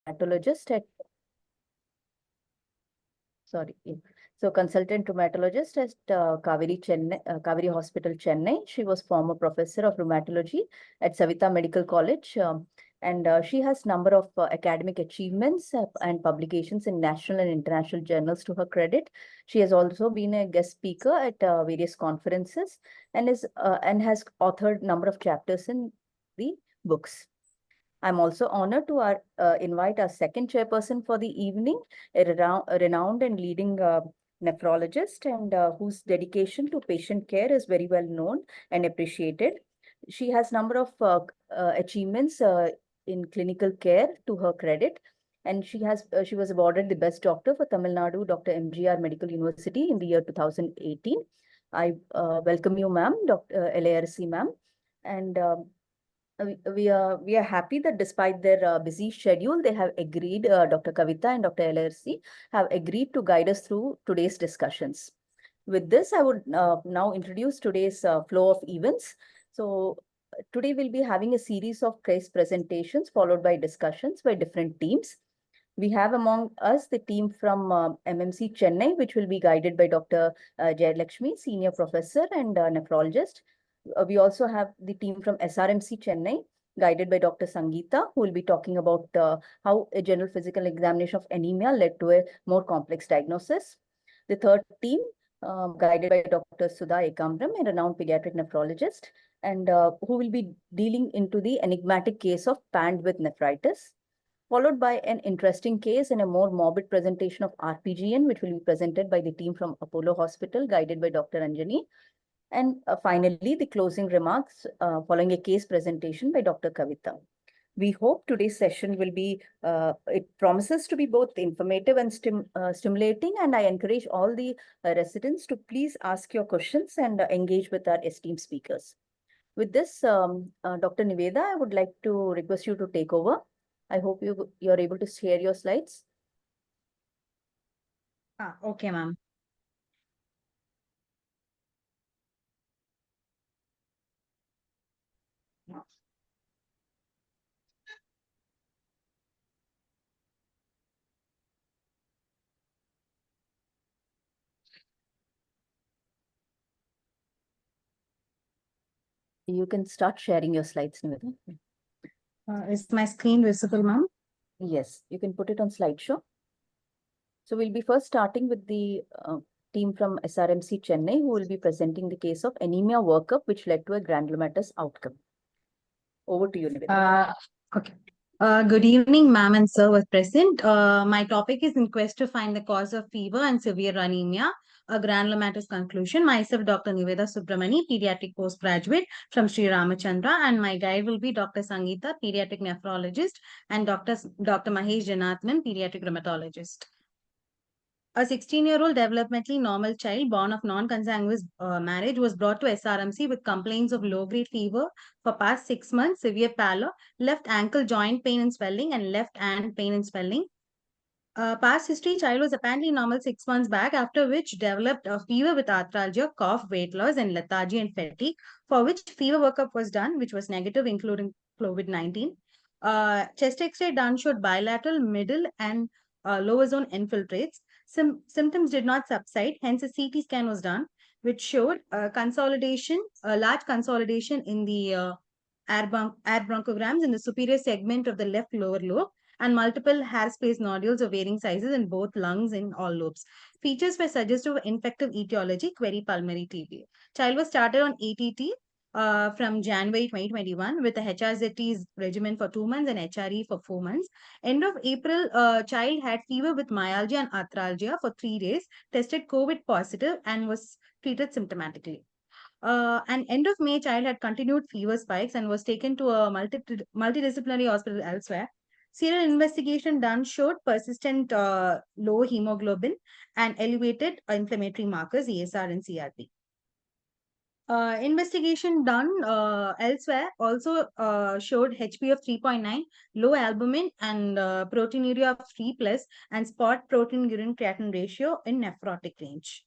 rheumatologist at consultant rheumatologist at Kaveri Hospital, Chennai. She was former professor of rheumatology at Savita Medical College. And she has number of academic achievements and publications in national and international journals to her credit. She has also been a guest speaker at various conferences and has authored number of chapters in the books. I'm also honored to invite our second chairperson for the evening, a renowned and leading nephrologist, and whose dedication to patient care is very well known and appreciated. She has number of achievements in clinical care to her credit, and she was awarded the best doctor for Tamil Nadu Dr. MGR Medical University in the year 2018. I welcome you, ma'am, Dr. LARC, ma'am, and we are happy that despite their busy schedule, they have agreed, Dr. Kavita and Dr. LRC have agreed to guide us through today's discussions. With this, I would now introduce today's flow of events. So today we'll be having a series of case presentations followed by discussions by different teams. We have among us the team from MMC Chennai, which will be guided by Dr. Jayalakshmi, Senior Professor and Nephrologist. We also have the team from SRMC Chennai, guided by Dr. Sangeeta, who will be talking about how a general physical examination of anemia led to a more complex diagnosis. The third team, guided by Dr. Sudha Ekambram, a renowned pediatric nephrologist, and who will be dealing into the enigmatic case of panned with nephritis, followed by an interesting case and a more morbid presentation of RPGN, which will be presented by the team from Apollo Hospital, guided by Dr. Anjani. And finally, the closing remarks following a case presentation by Dr. Kavita. We hope today's session will be, it promises to be both informative and stimulating, and I encourage all the residents to please ask your questions and engage with our esteemed speakers. With this, Dr. Niveda, I would like to request you to take over. I hope you're able to share your slides. Okay, ma'am. You can start sharing your slides, Niveda. Is my screen visible, ma'am? Yes, you can put it on slideshow. So we'll be first starting with the team from SRMC Chennai, who will be presenting the case of anemia workup, which led to a granulomatous outcome. Over to you, Niveda. Okay. Good evening, ma'am and sir was present. My topic is in quest to find the cause of fever and severe anemia, a granulomatous conclusion. Myself, Dr. Niveda Subramani, pediatric postgraduate from Sri Ramachandra, and my guide will be Dr. Sangeeta, pediatric nephrologist, and Dr. Mahesh Janathan, pediatric rheumatologist. A 16-year-old developmentally normal child born of non-consanguineous marriage was brought to SRMC with complaints of low-grade fever for past 6 months, severe pallor, left ankle joint pain and swelling, and left hand pain and swelling. Past history, child was apparently normal 6 months back, after which developed a fever with arthralgia, cough, weight loss, and lethargy and fatigue, for which fever workup was done, which was negative, including COVID-19. Chest X-ray done showed bilateral, middle, and lower zone infiltrates. Symptoms did not subside, hence a CT scan was done, which showed consolidation, a large consolidation in the air bronchograms in the superior segment of the left lower lobe, and multiple hair space nodules of varying sizes in both lungs in all lobes. Features were suggestive of infective etiology, query pulmonary TB. Child was started on ATT from January 2021 with a HRZT regimen for 2 months and HRE for 4 months. End of April, child had fever with myalgia and arthralgia for 3 days, tested COVID positive and was treated symptomatically. And end of May, child had continued fever spikes and was taken to a multidisciplinary hospital elsewhere. Serial investigation done showed persistent low hemoglobin and elevated inflammatory markers, ESR and CRP. Investigation done elsewhere also showed HP of 3.9, low albumin and proteinuria of 3+, and spot protein urine creatinine ratio in nephrotic range.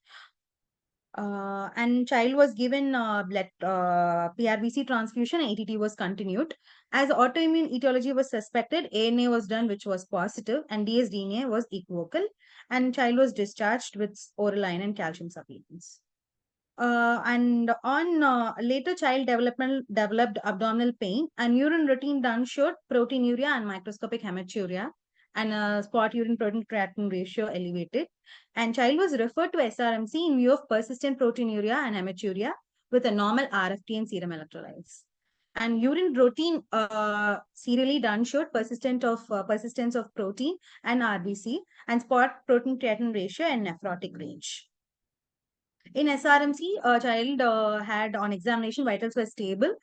And child was given blood PRBC transfusion, ATT was continued. As autoimmune etiology was suspected, ANA was done, which was positive, and dsDNA was equivocal, and child was discharged with oral iron and calcium supplements. And on later child developed abdominal pain, and urine routine done showed proteinuria and microscopic hematuria, and spot urine protein creatinine ratio elevated. And child was referred to SRMC in view of persistent proteinuria and hematuria with a normal RFT and serum electrolytes. And urine routine serially done showed persistence of protein and RBC, and spot protein creatinine ratio and nephrotic range. In SRMC, a child had on examination vitals were stable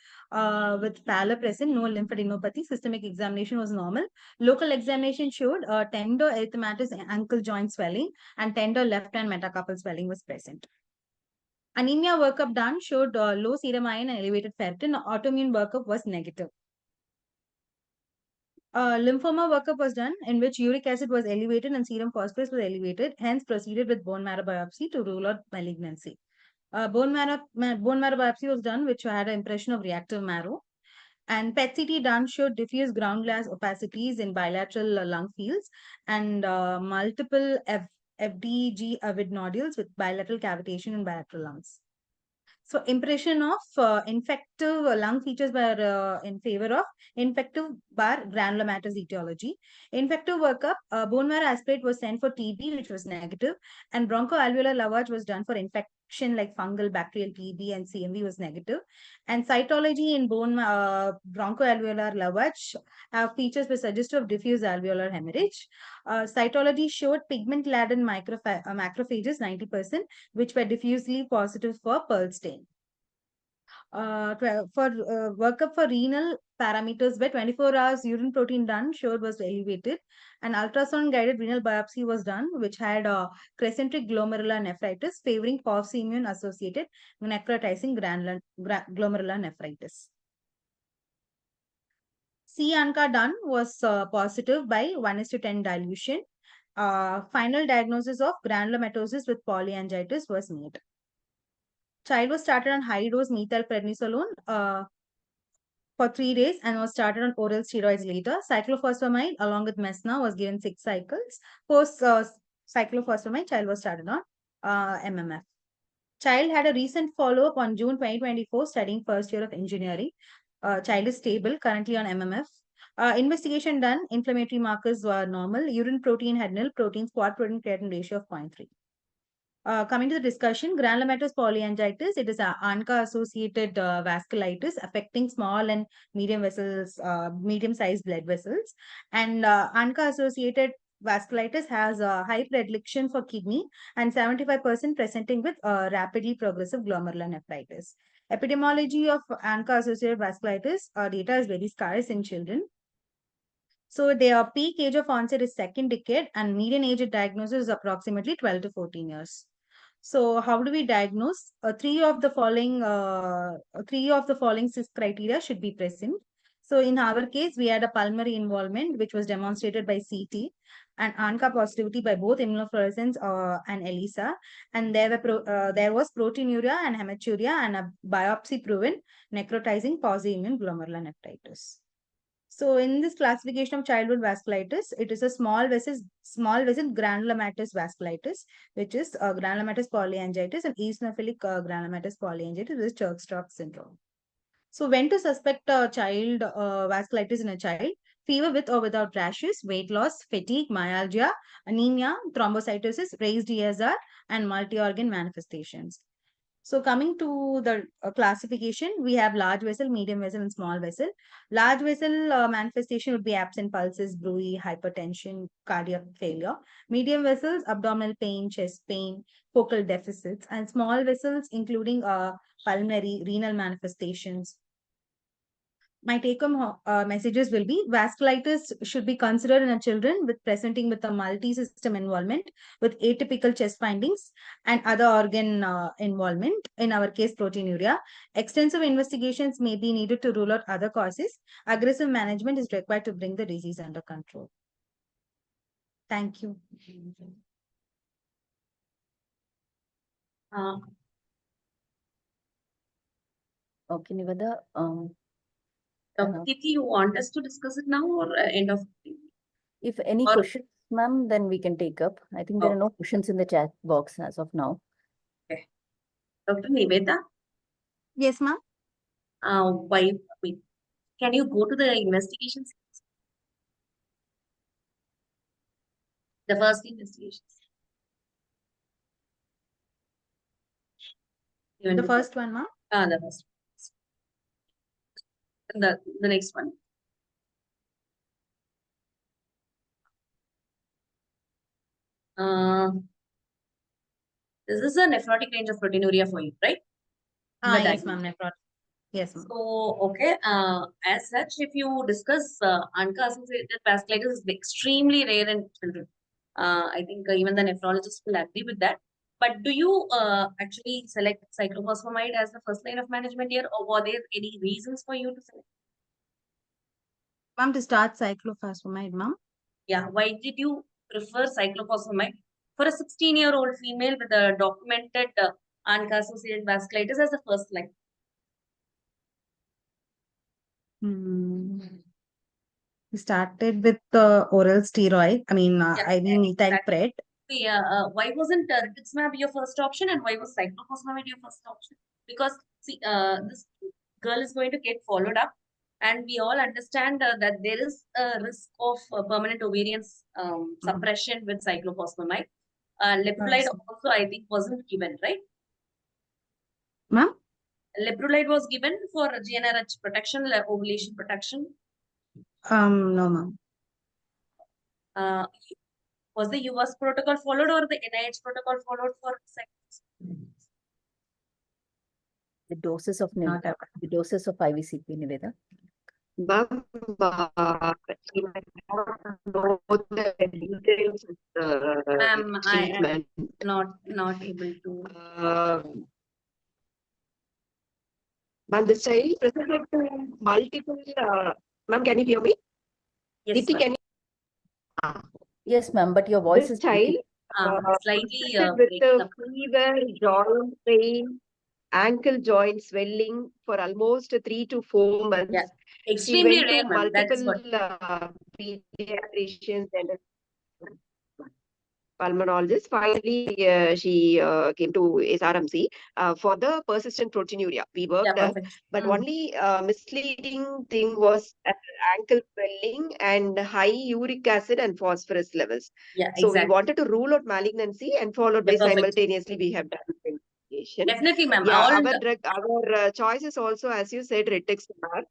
with pallor present, no lymphadenopathy. Systemic examination was normal. Local examination showed tender erythematous ankle joint swelling and tender left hand metacarpal swelling was present. Anemia workup done showed low serum iron and elevated ferritin. Autoimmune workup was negative. Lymphoma workup was done in which uric acid was elevated and serum phosphorus was elevated. Hence, proceeded with bone marrow biopsy to rule out malignancy. Bone marrow biopsy was done, which had an impression of reactive marrow. And PET-CT done showed diffuse ground glass opacities in bilateral lung fields and multiple FDG avid nodules with bilateral cavitation in bilateral lungs. So impression of infective lung features were in favor of infective bar granulomatous etiology. Infective workup, bone marrow aspirate was sent for TB, which was negative, and bronchoalveolar lavage was done for infection like fungal, bacterial TB, and CMV was negative. And cytology in bone bronchoalveolar lavage have features which suggestive of diffuse alveolar hemorrhage. Cytology showed pigment-laden macrophages 90%, which were diffusely positive for Pearl stain. For workup for renal parameters where 24 hours urine protein done showed was elevated, and ultrasound guided renal biopsy was done, which had crescentic glomerular nephritis favoring POFC immune associated necrotizing glomerular nephritis. C-ANCA done was positive by 1:10 dilution. Final diagnosis of granulomatosis with polyangiitis was made. Child was started on high dose methylprednisolone for 3 days and was started on oral steroids later. Cyclophosphamide along with Mesna was given 6 cycles. Post cyclophosphamide, child was started on MMF. Child had a recent follow-up on June 2024 studying first year of engineering. Child is stable, currently on MMF. Investigation done, inflammatory markers were normal. Urine protein had nil, protein spot protein creatinine ratio of 0.3. Coming to the discussion, granulomatous polyangiitis, it is a ANCA-associated vasculitis affecting small and medium vessels, medium-sized blood vessels. And ANCA-associated vasculitis has a high predilection for kidney and 75% presenting with rapidly progressive glomerular nephritis. Epidemiology of ANCA-associated vasculitis data is very scarce in children. So their peak age of onset is second decade and median age of diagnosis is approximately 12 to 14 years. So how do we diagnose? Three of the following six criteria should be present. So in our case, we had a pulmonary involvement, which was demonstrated by CT, and ANCA positivity by both immunofluorescence and ELISA. And there was proteinuria and hematuria and a biopsy proven necrotizing pauci-immune glomerular nephritis. So in this classification of childhood vasculitis, it is a small vessel granulomatous vasculitis, which is granulomatous polyangiitis, and eosinophilic granulomatous polyangiitis, which is Church-Strauch syndrome. So when to suspect a child vasculitis in a child? Fever with or without rashes, weight loss, fatigue, myalgia, anemia, thrombocytosis, raised ESR, and multi-organ manifestations. So coming to the classification, we have large vessel, medium vessel, and small vessel. Large vessel manifestation would be absent pulses, bruit, hypertension, cardiac failure. Medium vessels, abdominal pain, chest pain, focal deficits, and small vessels including pulmonary, renal manifestations. My take-home messages will be vasculitis should be considered in a children with presenting with a multi-system involvement with atypical chest findings and other organ involvement, in our case proteinuria. Extensive investigations may be needed to rule out other causes. Aggressive management is required to bring the disease under control. Thank you. Okay, Niveda. Dr. Kiti, you want us to discuss it now or end of? If any Or- questions, ma'am, then we can take up. I think there are no questions in the chat box as of now. Okay. Dr. Niveda, Yes, ma'am. Can you go to the investigations? The first investigations. The first one, ma'am. The first. The next one. This is a nephrotic range of proteinuria for you, right? Yes, ma'am. Yes, ma'am. So, okay, as such, if you discuss ANCA-associated vasculitis is extremely rare in children. I think even the nephrologist will agree with that. But do you actually select cyclophosphamide as the first line of management here, or were there any reasons for you to select? Ma'am, to start cyclophosphamide, ma'am. Yeah, why did you prefer cyclophosphamide for a 16-year-old female with a documented ANCA-associated vasculitis as the first line? We started with the oral steroid. I mean, Yeah, IV methylpred. Why wasn't rituximab your first option, and why was cyclophosphamide your first option? Because see, this girl is going to get followed up, and we all understand that there is a risk of permanent ovarian suppression with cyclophosphamide. Leprolide also, I think, wasn't given, right? Ma'am? Leprolide was given for GnRH protection, ovulation protection. No, ma'am. Was the US protocol followed or the NIH protocol followed for sex? The doses of IVCP, Niveda. Ma'am, the details of the treatment. I am not able to. Ma'am, this child presented to multiple. Ma'am, can you hear me? Yes, Diti, can you? Yes, ma'am, but your voice This is child slightly presented with the fever, joint pain, ankle joint swelling for almost 3 to 4 months. Yeah, She extremely went rare, to ma'am. That is multiple pediatricians and pulmonologist. Finally, she came to SRMC for the persistent proteinuria. We worked there, but only misleading thing was ankle swelling and high uric acid and phosphorus levels. Yeah, so we wanted to rule out malignancy, and followed by simultaneously we have done investigation. Definitely, ma'am. Yeah, our drug, our choice is also, as you said, rituximab.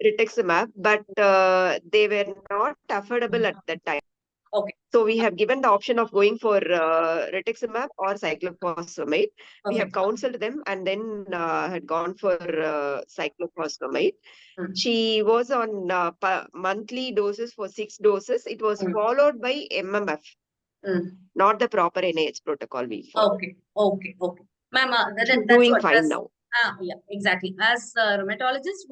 Rituximab, but they were not affordable at that time. Okay. So we have given the option of going for rituximab or cyclophosphamide. We have counseled them and then had gone for cyclophosphamide. She was on monthly doses for 6 doses. It was followed by MMF, not the proper NIH protocol we followed. Okay. Ma'am, she's doing fine now. Yeah, exactly. As a rheumatologist,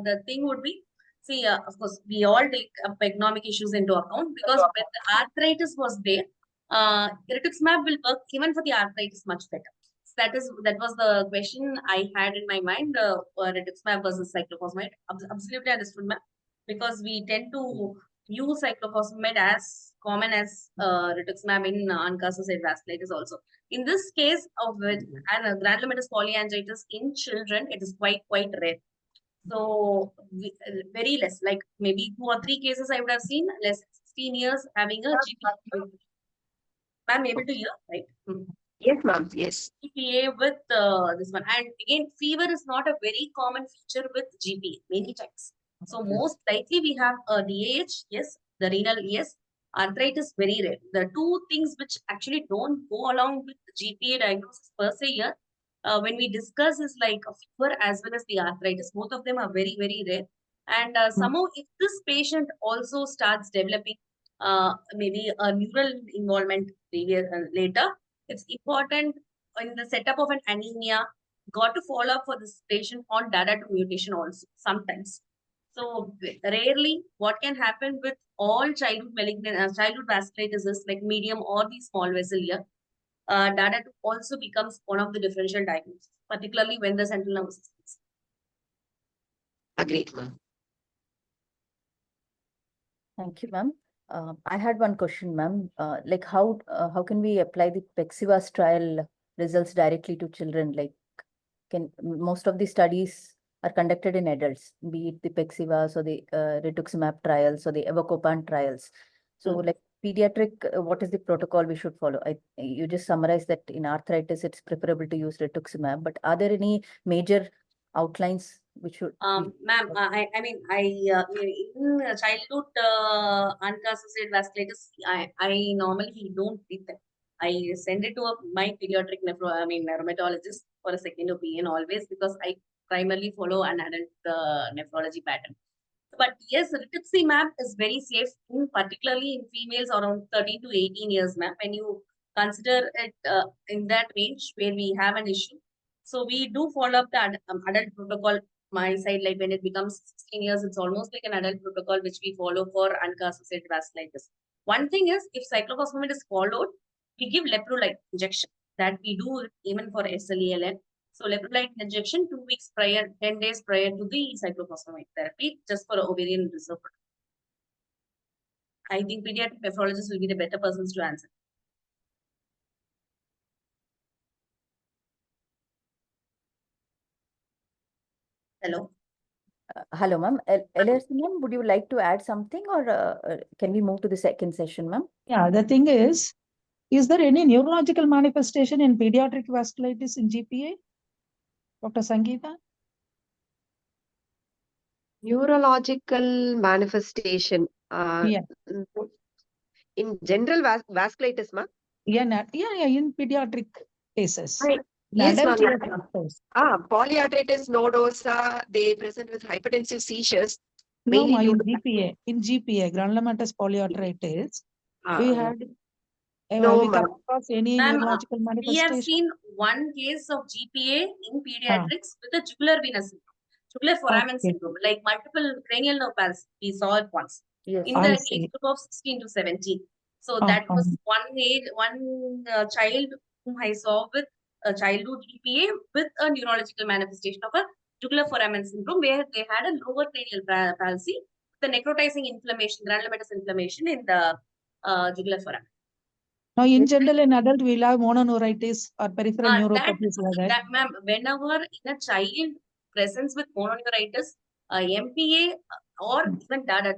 the thing would be, see, of course, we all take economic issues into account, because when the arthritis was there, rituximab will work even for the arthritis much better. So that was the question I had in my mind, rituximab versus cyclophosphamide. Absolutely understood, ma'am, because we tend to use cyclophosphamide as common as rituximab in ANCA-associated vasculitis also. In this case of granulomatous polyangiitis in children, it is quite rare. So very less, like maybe 2 or 3 cases I would have seen, less 16 years having a GPA. I'm able to hear, right? Yes, ma'am. Yes. GPA with this one. And again, fever is not a very common feature with GPA many times. So most likely we have a DAH, yes, the renal, yes, arthritis, very rare. The two things which actually don't go along with GPA diagnosis per se here, when we discuss, is like a fever as well as the arthritis. Both of them are very rare. And somehow, if this patient also starts developing maybe a neural involvement later, it's important in the setup of an anemia, got to follow up for this patient on DADA2 mutation also sometimes. So rarely, what can happen with all childhood vasculitis is like medium or the small vessel here, DADA2 also becomes one of the differential diagnoses. particularly when the central nervous system is. Agreed, ma'am. Thank you, ma'am. I had one question, ma'am. Like how can we apply the Pexivas trial results directly to children? Like, most of the studies are conducted in adults, be it the Pexivas or the rituximab trials or the Evacopan trials. So, like pediatric, what is the protocol we should follow? You just summarized that in arthritis, it's preferable to use rituximab. But are there any major outlines which should? Ma'am, in childhood unclassified vasculitis, I normally don't treat them. I send it to my pediatric rheumatologist for a second opinion always, because I primarily follow an adult nephrology pattern. But yes, rituximab is very safe, particularly in females around 13 to 18 years, ma'am. When you consider it in that range where we have an issue, so we do follow up the adult protocol. My side, like when it becomes 16 years, it's almost like an adult protocol which we follow for ANCA-associated vasculitis. One thing is, if cyclophosphamide is followed, we give leprolide injection. That we do even for SLELN. So leprolide injection 2 weeks prior, 10 days prior to the cyclophosphamide therapy, just for ovarian reserve. I think pediatric nephrologists will be the better persons to answer. Hello. Hello, ma'am. LRC, ma'am, would you like to add something, or can we move to the second session, ma'am? Yeah, the thing is there any neurological manifestation in pediatric vasculitis in GPA? Dr. Sangeeta? Neurological manifestation. Yeah. In general vasculitis, ma'am? Yeah, in pediatric cases. Yes, ma'am. Polyarthritis nodosa, they present with hypertensive seizures. No, Mainly due in to GPA. In GPA, granulomatous polyarthritis, we had no, we come ma'am. across any Ma'am, neurological we manifestation? have seen one case of GPA in pediatrics with a jugular venous syndrome, jugular foramen syndrome, like multiple cranial nerve palsy. We saw it once in the age group of 16 to 17. So that was one child whom I saw with a childhood GPA with a neurological manifestation of a jugular foramen syndrome, where they had a lower cranial palsy, the necrotizing inflammation, granulomatous inflammation in the jugular foramen. Now, in general, in adult, we'll have mononeuritis or peripheral neuropathies like that. Ma'am, whenever in a child presents with mononeuritis, MPA or even DADA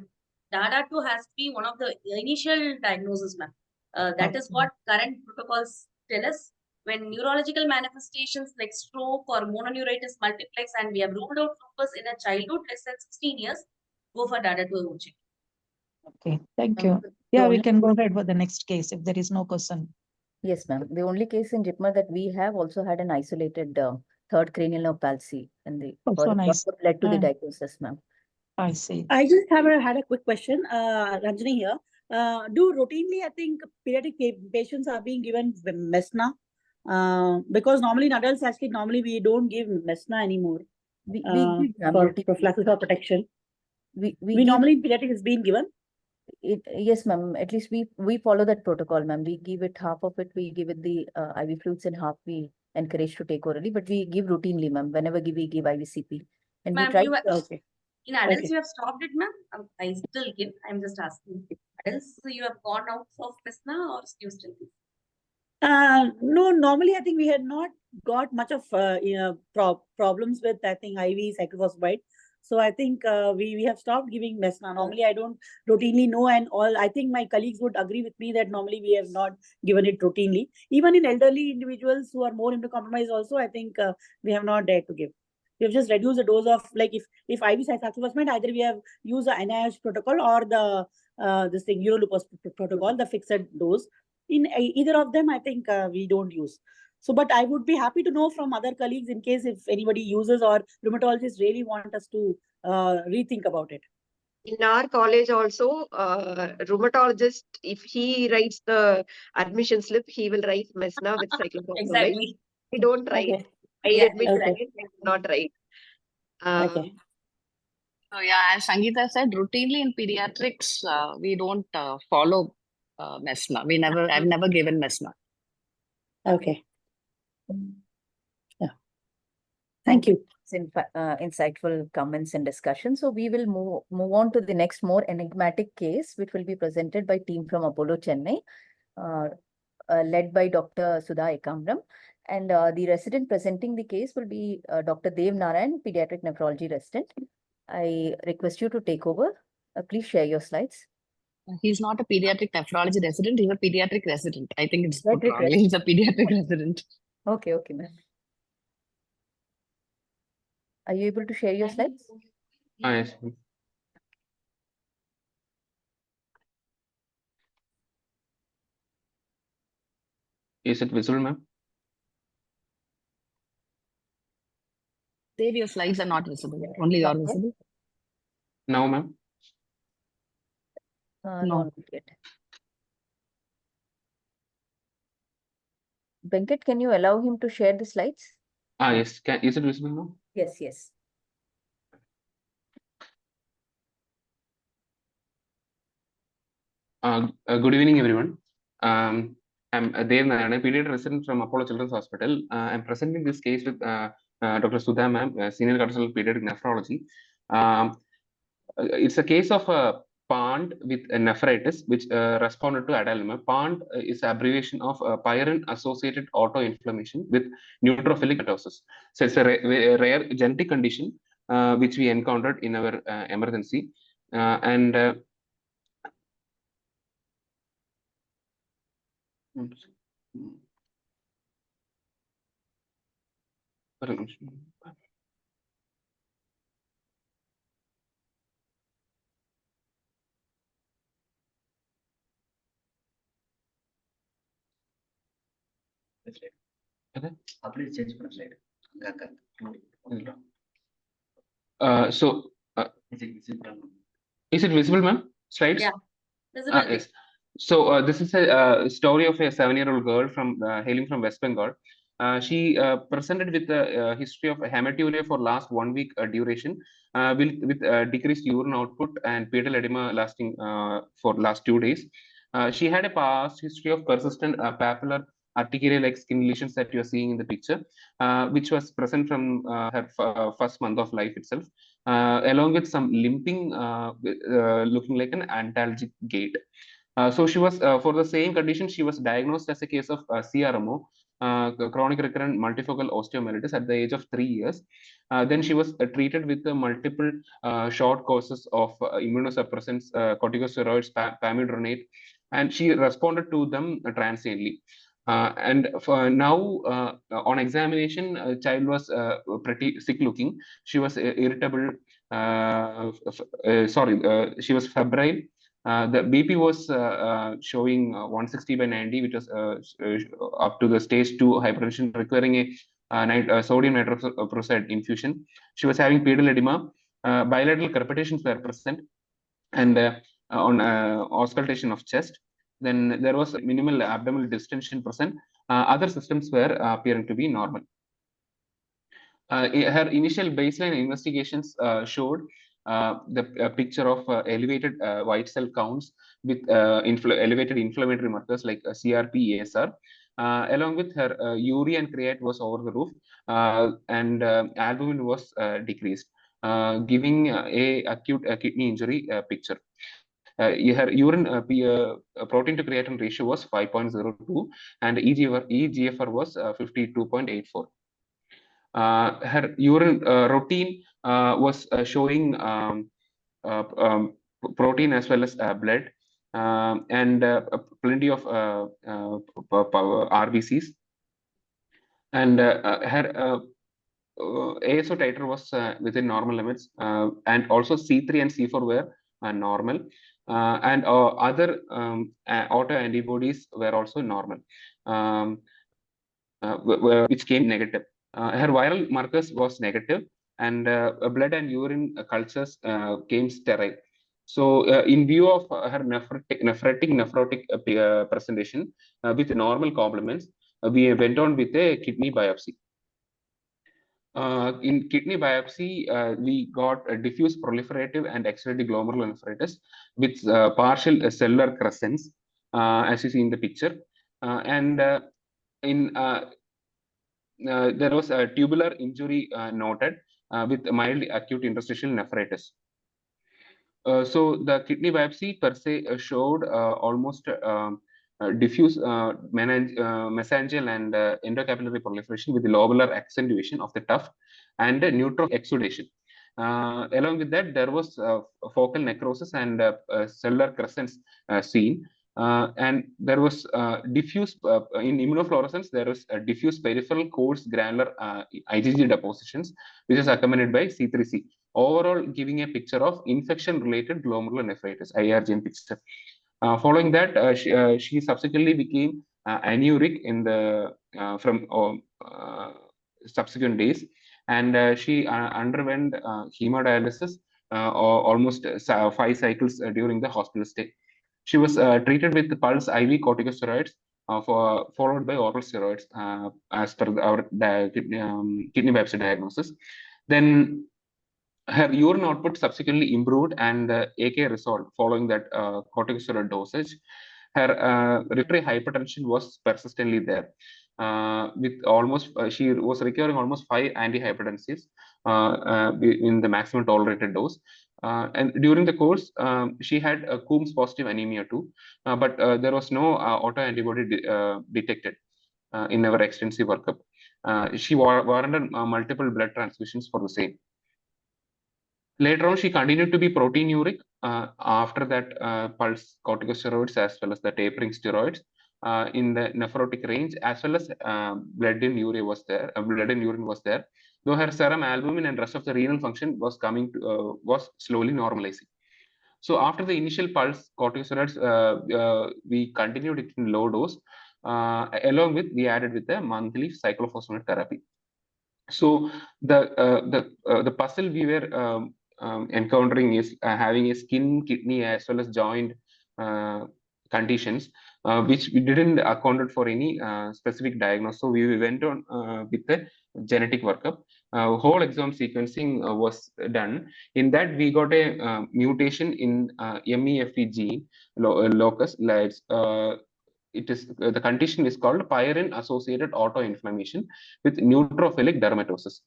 2 has to be one of the initial diagnoses, ma'am. That is what current protocols tell us. When neurological manifestations like stroke or mononeuritis multiplex and we have ruled out lupus in a childhood less than 16 years, go for DADA 2 check. Okay, thank you. Yeah, we can go ahead for the next case if there is no question. Yes, ma'am. The only case in JIPMER that we have also had an isolated third cranial nerve palsy, and the so nice. what led to the diagnosis, ma'am. I see. I just had a quick question, Ranjani here. Do routinely, I think, pediatric patients are being given Mesna? Because normally in adults, actually, normally we don't give Mesna anymore. We give for prophylaxis or protection. We normally in pediatric is being given. Yes, ma'am. At least we follow that protocol, ma'am. We give it half of it. We give it the IV fluids, and half we encourage to take orally. But we give routinely, ma'am. Whenever we give IVCP, and we try. In adults, you have stopped it, ma'am. I still give. I'm just asking. Adults, so you have gone out of Mesna, or you still give? No, normally I think we had not got much of problems with, I think, IV cyclophosphamide. So I think we have stopped giving Mesna. Normally I don't routinely know, and all. I think my colleagues would agree with me that normally we have not given it routinely. Even in elderly individuals who are more immunocompromised also, I think we have not dared to give. We have just reduced the dose of, like, if IV cyclophosphamide, either we have used the NIH protocol or the this thing Eurolupus protocol, the fixed dose. In either of them, I think we don't use. So, but I would be happy to know from other colleagues in case if anybody uses or rheumatologists really want us to rethink about it. In our college also, rheumatologist, if he writes the admission slip, he will write Mesna with cyclophosphamide. Exactly. We don't write. I admit that I not write. So yeah, as Sangeeta said, routinely in pediatrics, we don't follow Mesna. I've never given Mesna. Okay. Yeah. Thank you. Insightful comments and discussion. So we will move on to the next more enigmatic case, which will be presented by team from Apollo Chennai, led by Dr. Sudha Ekamram. And the resident presenting the case will be Dr. Dev Narayan, pediatric nephrology resident. I request you to take over. Please share your slides. He's not a pediatric nephrology resident, he's a pediatric resident. I think it's put Pediatric wrongly. He's a pediatric resident. Okay, ma'am. Are you able to share your slides? Yes. Is it visible, ma'am? Dave, your slides are not visible. Only you're visible. Now, ma'am? No, No. not yet. Venkat, can you allow him to share the slides? Yes. Is it visible now? Yes. Good evening, everyone. I'm Dev Narayan, pediatric resident from Apollo Children's Hospital. I'm presenting this case with Dr. Sudha ma'am, senior consultant pediatric nephrology. It's a case of a PAND with a nephritis, which responded to adalimumab. PAND is abbreviation of pyrin-associated autoinflammation with neutrophilic mitosis. So it's a rare genetic condition which we encountered in our emergency. Is it visible, ma'am? Slides? Yeah, visible. Yes. So this is a story of a 7-year-old girl from hailing from West Bengal. She presented with a history of hematuria for last 1 week duration, with decreased urine output and pedal edema lasting for last 2 days. She had a past history of persistent papillary urticaria-like skin lesions that you are seeing in the picture, which was present from her first month of life itself, along with some limping, looking like an antalgic gait. So she was, for the same condition, she was diagnosed as a case of CRMO, chronic recurrent multifocal osteomyelitis, at the age of 3 years. Then she was treated with multiple short courses of immunosuppressants, corticosteroids, pamidronate, and she responded to them transiently. And for now, on examination, child was pretty sick looking. She was irritable. She was febrile. The BP was showing 160/90, which was up to the stage 2 hypertension, requiring a sodium nitroprusside infusion. She was having pedal edema. Bilateral crepitations were present, and on auscultation of chest. Then there was minimal abdominal distension present. Other systems were appearing to be normal. Her initial baseline investigations showed the picture of elevated white cell counts with elevated inflammatory markers like CRP, ASR. Along with her urea and create was over the roof, and albumin was decreased, giving a acute kidney injury picture. Her urine protein to creatinine ratio was 5.02, and EGFR was 52.84. Her urine routine was showing protein as well as blood, and plenty of RBCs. And her ASO titer was within normal limits, and also C3 and C4 were normal, and other autoantibodies were also normal, which came negative. Her viral markers was negative, and blood and urine cultures came sterile. So, in view of her nephrotic presentation with normal complements, we went on with a kidney biopsy. In kidney biopsy, we got a diffuse proliferative and accelerated glomerulonephritis with partial cellular crescents, as you see in the picture. And in there was a tubular injury noted with mild acute interstitial nephritis. So the kidney biopsy per se showed almost diffuse mesangial and endocapillary proliferation with lobular accentuation of the tuft and neutral exudation. Along with that, there was focal necrosis and cellular crescents seen. And there was diffuse in immunofluorescence. There was diffuse peripheral coarse granular IgG depositions, which is accompanied by C3C. Overall, giving a picture of infection-related glomerulonephritis (IRGN picture). Following that, she subsequently became anuric in the from subsequent days, and she underwent hemodialysis almost 5 cycles during the hospital stay. She was treated with pulse IV corticosteroids followed by oral steroids as per our kidney biopsy diagnosis. Then her urine output subsequently improved and AK resolved following that corticosteroid dosage. Her respiratory hypertension was persistently there. With almost, she was requiring almost 5 antihypertensives in the maximum tolerated dose. And during the course, she had a Coombs positive anemia too, but there was no autoantibody detected in our extensive workup. She warranted multiple blood transfusions for the same. Later on, she continued to be proteinuric after that pulse corticosteroids as well as the tapering steroids in the nephrotic range, as well as blood in urine was there. Though her serum albumin and rest of the renal function was was slowly normalizing. So after the initial pulse corticosteroids, we continued it in low dose, along with we added with the monthly cyclophosphamide therapy. So the puzzle we were encountering is having a skin, kidney, as well as joint conditions, which we didn't accounted for any specific diagnosis. So we went on with the genetic workup. Whole exome sequencing was done. In that, we got a mutation in MEFE gene locus. It is the condition is called pyrin associated autoinflammation with neutrophilic dermatosis.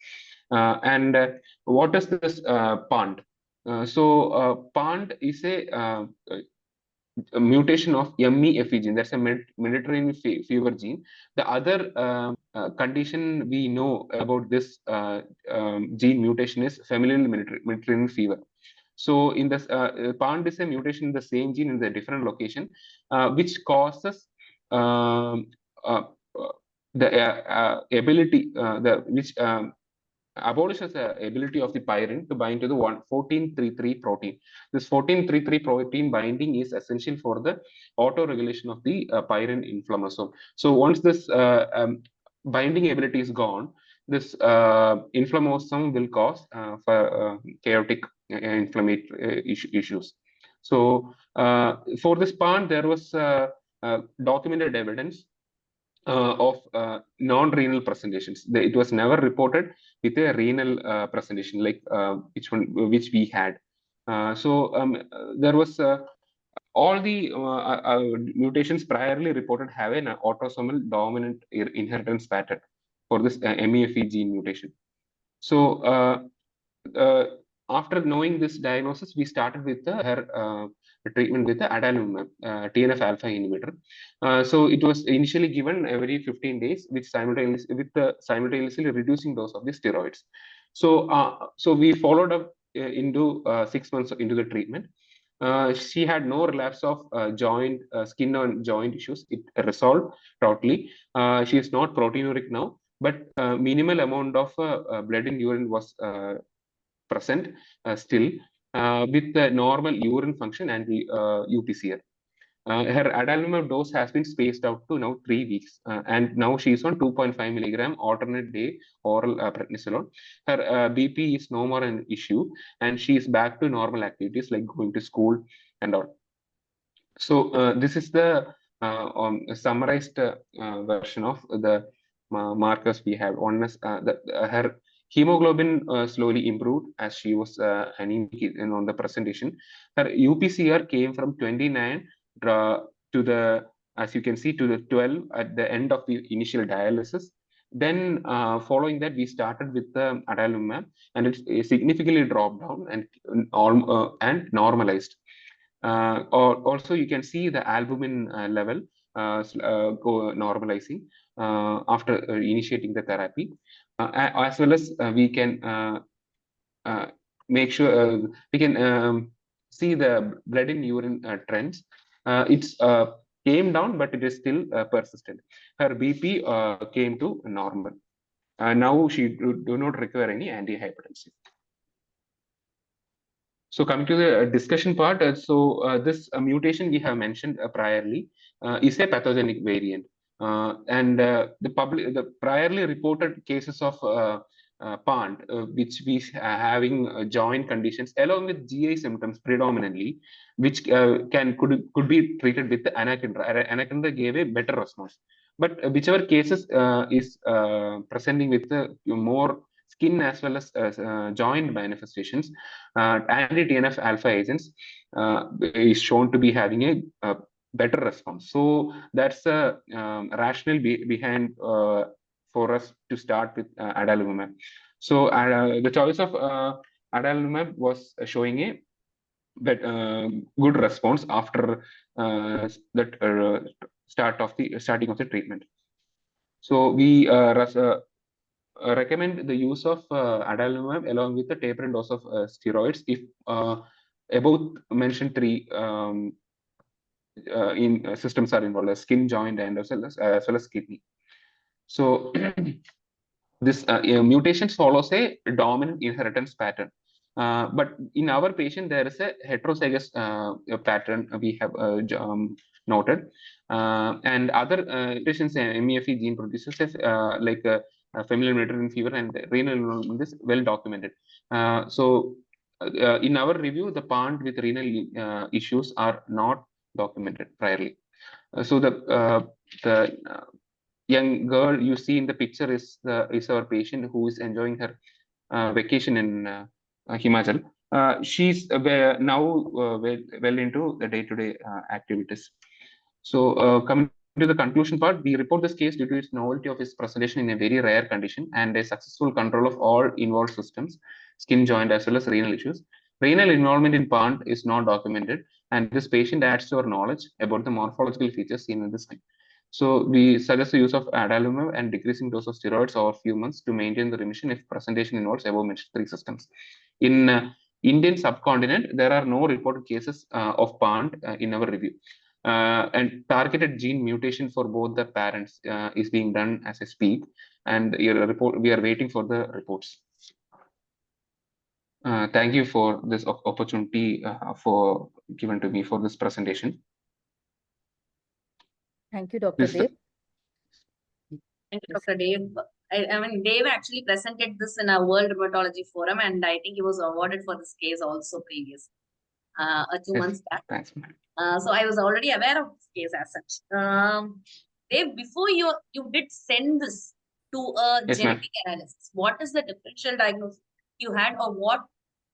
And what is this PAND? PAND is a mutation of MEFE gene. That's a Mediterranean fever gene. The other condition we know about this gene mutation is familial Mediterranean fever. So in this PAND is a mutation in the same gene in the different location, which causes the ability which abolishes the ability of the pyrin to bind to the 1433 protein. This 1433 protein binding is essential for the auto-regulation of the pyrin inflammasome. So once this binding ability is gone, this inflammasome will cause chaotic inflammatory issues. So for this PAND, there was documented evidence of non-renal presentations. It was never reported with a renal presentation like which we had. There was all the mutations priorly reported have an autosomal dominant inheritance pattern for this MEFE gene mutation. So after knowing this diagnosis, we started with her treatment with the adalimumab, TNF alpha inhibitor. So it was initially given every 15 days, which simultaneously reducing dose of the steroids. So we followed up into 6 months into the treatment. She had no relapse of skin and joint issues. It resolved totally. She is not proteinuric now, but minimal amount of blood in urine was present still with the normal urine function and the UPCR. Her adalimumab dose has been spaced out to now 3 weeks, and now she is on 2.5 milligram alternate day oral prednisolone. Her BP is no more an issue, and she is back to normal activities like going to school and all. So this is the summarized version of the markers we have. One is her hemoglobin slowly improved as she was anemic on the presentation. Her UPCR came from 29 to the, as you can see, to the 12 at the end of the initial dialysis. Then following that, we started with the adalimumab, and it significantly dropped down and normalized. Also, you can see the albumin level go normalizing after initiating the therapy, as well as we can make sure we can see the blood in urine trends. It's came down, but it is still persistent. Her BP came to normal. Now she do not require any antihypertensive. So coming to the discussion part, this mutation we have mentioned priorly is a pathogenic variant, and the priorly reported cases of PANT, which we having joint conditions along with GI symptoms predominantly, which could be treated with anakinra. Anakinra gave a better response, but whichever cases is presenting with more skin as well as joint manifestations, anti-TNF alpha agents is shown to be having a better response. So that's the rationale behind for us to start with adalimumab. So the choice of adalimumab was showing a good response after that starting of the treatment. So we recommend the use of adalimumab along with the tapered dose of steroids if above mentioned three systems are involved, skin, joint, and as well as kidney. So this mutations follows a dominant inheritance pattern. But in our patient, there is a heterozygous pattern we have noted. And other mutations in MEFE gene produces like familial Mediterranean fever and renal involvement is well documented. In our review, the PANT with renal issues are not documented priorly. So the young girl you see in the picture is our patient who is enjoying her vacation in Himachal. She's now well into the day-to-day activities. So coming to the conclusion part, we report this case due to its novelty of its presentation in a very rare condition and a successful control of all involved systems, skin, joint, as well as renal issues. Renal involvement in PANT is not documented, and this patient adds to our knowledge about the morphological features seen in this skin. So we suggest the use of adalimumab and decreasing dose of steroids over a few months to maintain the remission if presentation involves above mentioned three systems. In Indian subcontinent, there are no reported cases of PANT in our review. And targeted gene mutation for both the parents is being done as I speak, and we are waiting for the reports. Thank you for this opportunity for given to me for this presentation. Thank you, Dr. Dev. Thank you, Dr. Dev. I mean, Dave actually presented this in a World Rheumatology Forum, and I think he was awarded for this case also previous, 2 months back. Thanks. So I was already aware of this case as such. Dave, before you did send this to a Yes, genetic analysis, what is the differential diagnosis you had, or what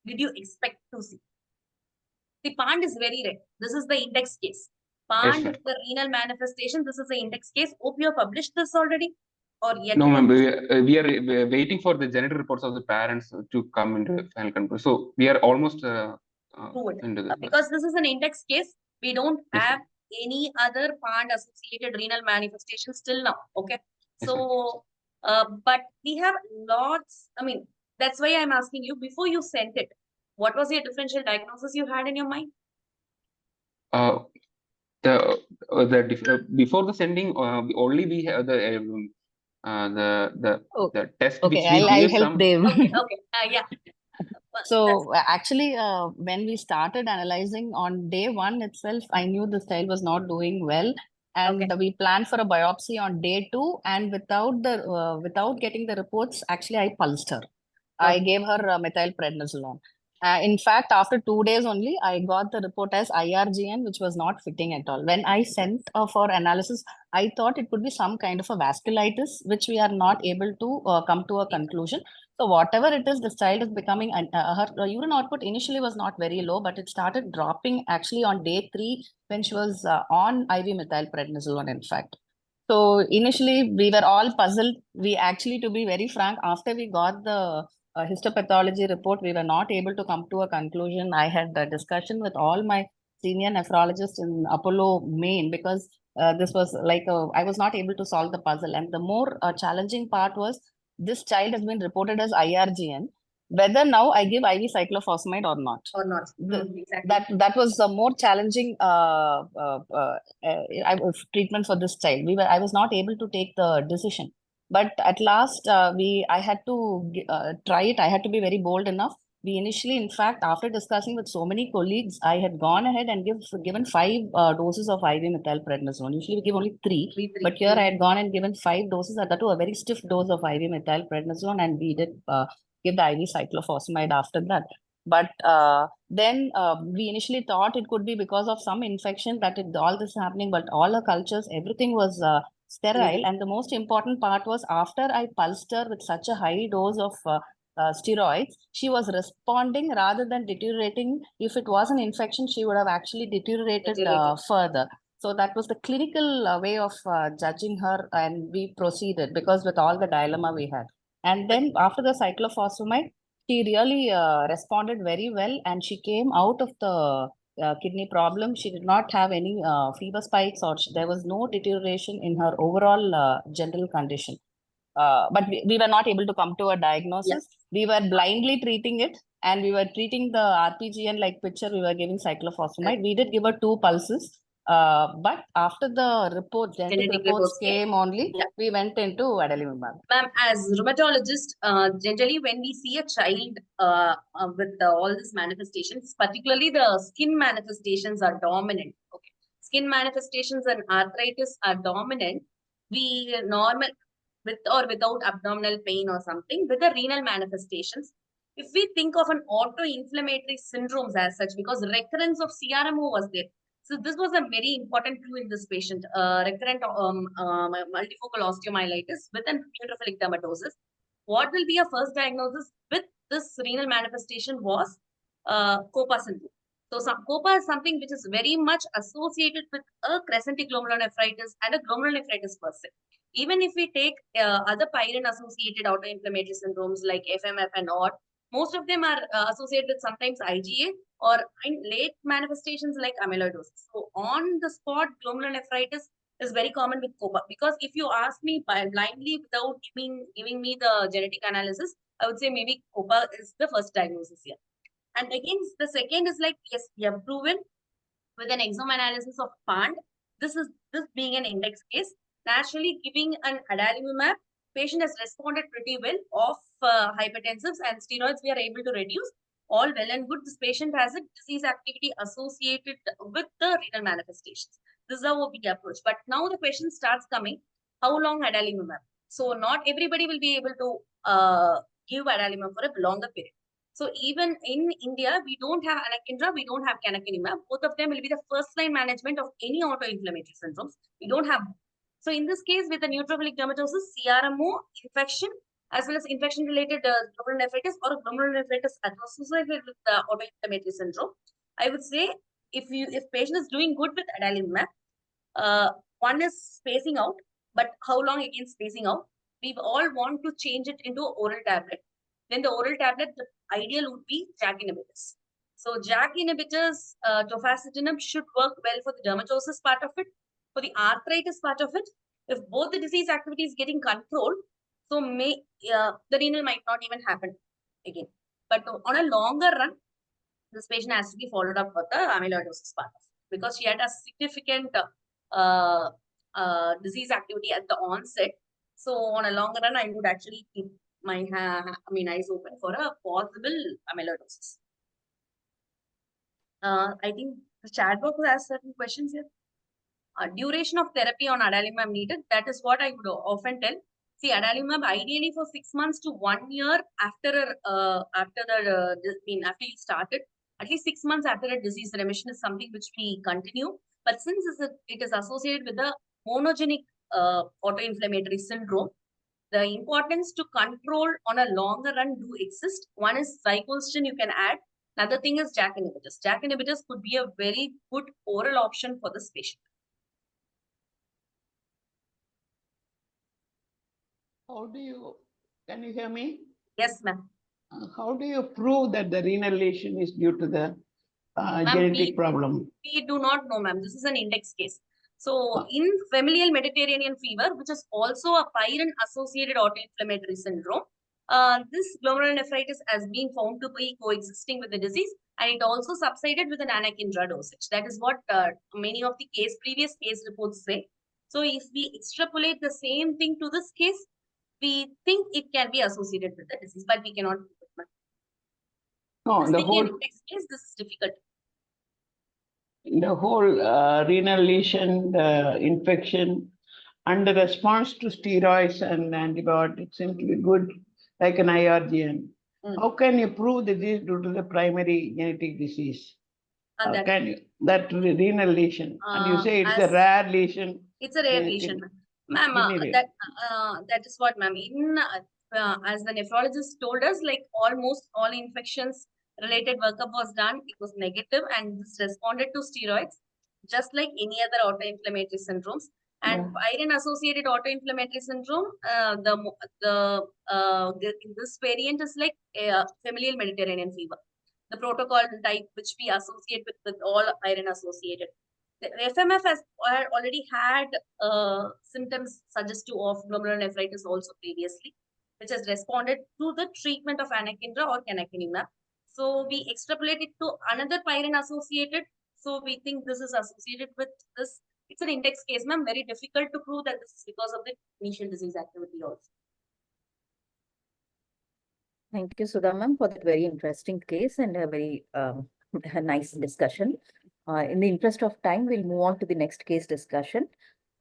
did you expect to see? The PANT is very rare. This is the index case. PANT Yes, is the renal manifestation. This is the index case. Hope you have published this already, or yet? No, ma'am. We are waiting for the genetic reports of the parents to come into final conclusion. So we are almost into the because this is an index case. We don't Yes, have any other PANT associated renal manifestations till now. Okay. Yes, So, but we have lots. I mean, that's why I'm asking you, before you sent it, what was your differential diagnosis you had in your mind? Before the sending, only we have the test which Okay, we I'll gave help some. Dave. Okay. Yeah. So actually, when we started analyzing on day one itself, I knew the child was not doing well, and we planned for a biopsy on day 2. And without getting the reports, actually I pulsed her. I gave her methylprednisolone. In fact, after 2 days only, I got the report as IRGN, which was not fitting at all. When I sent for analysis, I thought it could be some kind of a vasculitis, which we are not able to come to a conclusion. So whatever it is, this child is becoming, her urine output initially was not very low, but it started dropping actually on day 3 when she was on IV methylprednisolone, in fact. So initially we were all puzzled. We actually, to be very frank, after we got the histopathology report, we were not able to come to a conclusion. I had a discussion with all my senior nephrologists in Apollo Main because this was like I was not able to solve the puzzle. And the more challenging part was this child has been reported as IRGN. Whether now I give IV cyclophosphamide or not. Or not. Exactly. That was a more challenging treatment for this child. I was not able to take the decision. But at last, I had to try it. I had to be very bold enough. We initially, in fact, after discussing with so many colleagues, I had gone ahead and given 5 doses of IV methylprednisolone. Usually we give only 3, but here I had gone and given 5 doses, and that too a very stiff dose of IV methylprednisolone, and we did give the IV cyclophosphamide after that. But then we initially thought it could be because of some infection that all this is happening, but all her cultures, everything was sterile. And the most important part was after I pulsed her with such a high dose of steroids, she was responding rather than deteriorating. If it was an infection, she would have actually deteriorated further. So that was the clinical way of judging her, and we proceeded because with all the dilemma we had. And then after the cyclophosphamide, she really responded very well, and she came out of the kidney problem. She did not have any fever spikes, or there was no deterioration in her overall general condition. But we were not able to come to a diagnosis. We were blindly treating it, and we were treating the RPGN like picture. We were giving cyclophosphamide. We did give her 2 pulses. But after the genetic reports came only, we went into adalimumab. Ma'am, as rheumatologist, generally when we see a child with all these manifestations, particularly the skin manifestations are dominant. Okay, skin manifestations and arthritis are dominant. We normal with or without abdominal pain or something with the renal manifestations. If we think of an auto-inflammatory syndromes as such, because recurrence of CRMO was there. So this was a very important clue in this patient, recurrent multifocal osteomyelitis with an neutrophilic dermatosis. What will be a first diagnosis with this renal manifestation was COPA syndrome. So COPA is something which is very much associated with a crescentic glomerulonephritis and a glomerulonephritis per se. Even if we take other pyrin-associated autoinflammatory syndromes like FMF and OD, most of them are associated with sometimes IgA or in late manifestations like amyloidosis. So on the spot, glomerulonephritis is very common with COPA, because if you ask me blindly without giving me the genetic analysis, I would say maybe COPA is the first diagnosis here. And again, the second is like, yes, we have proven with an exome analysis of PAND, this being an index case, naturally giving an adalimumab, patient has responded pretty well of hypertensives and steroids we are able to reduce. All well and good. This patient has a disease activity associated with the renal manifestations. This is how we approach. But now the question starts coming, how long adalimumab? So not everybody will be able to give adalimumab for a longer period. So even in India, we don't have anakinra, we don't have canakinumab. Both of them will be the first line management of any autoinflammatory syndromes. We don't have. So in this case, with the neutrophilic dermatosis, CRMO, infection, as well as infection-related glomerulonephritis or glomerulonephritis associated with the autoinflammatory syndrome, I would say if patient is doing good with adalimumab, one is spacing out, but how long again spacing out? We all want to change it into oral tablet. Then the oral tablet, the ideal would be JAK inhibitors. So JAK inhibitors, tofacitinib should work well for the dermatosis part of it, for the arthritis part of it. If both the disease activity is getting controlled, so the renal might not even happen again. But on a longer run, this patient has to be followed up for the amyloidosis part of it, because she had a significant disease activity at the onset. So on a longer run, I would actually keep my eyes open for a possible amyloidosis. I think the chat box has certain questions here. Duration of therapy on adalimumab needed. That is what I would often tell. See, adalimumab ideally for 6 months to 1 year after you started. At least 6 months after a disease remission is something which we continue. But since it is associated with a monogenic autoinflammatory syndrome, the importance to control on a longer run do exist. One is cyclostin you can add. Another thing is JAK inhibitors. JAK inhibitors could be a very good oral option for this patient. Can you hear me? Yes, ma'am. How do you prove that the renal lesion is due to the genetic problem? We do not know, ma'am. This is an index case. So, in familial Mediterranean fever, which is also a pyrin-associated autoinflammatory syndrome, this glomerulonephritis has been found to be coexisting with the disease, and it also subsided with an anakinra dosage. That is what many of the previous case reports say. So, if we extrapolate the same thing to this case, we think it can be associated with the disease, but we cannot. No, This the being whole an index case, this is difficult. renal lesion, the infection, and the response to steroids and antibiotics seem to be good, like an IRGN. How can you prove that this is due to the primary genetic disease? That renal lesion, and you say it's a rare lesion. It's a rare lesion, ma'am. That is what, ma'am. As the nephrologist told us, like almost all infections related workup was done. It was negative, and this responded to steroids, just like any other autoinflammatory syndromes. And pyrin-associated autoinflammatory syndrome, this variant is like familial Mediterranean fever, the protocol type which we associate with all iron-associated. The FMF has already had symptoms suggestive of glomerulonephritis also previously, which has responded to the treatment of anakinra or canakinumab. So we extrapolate it to another pyrin-associated. So we think this is associated with this. It's an index case, ma'am. Very difficult to prove that this is because of the initial disease activity also. Thank you, Sudha ma'am, for that very interesting case and a very nice discussion. In the interest of time, we'll move on to the next case discussion.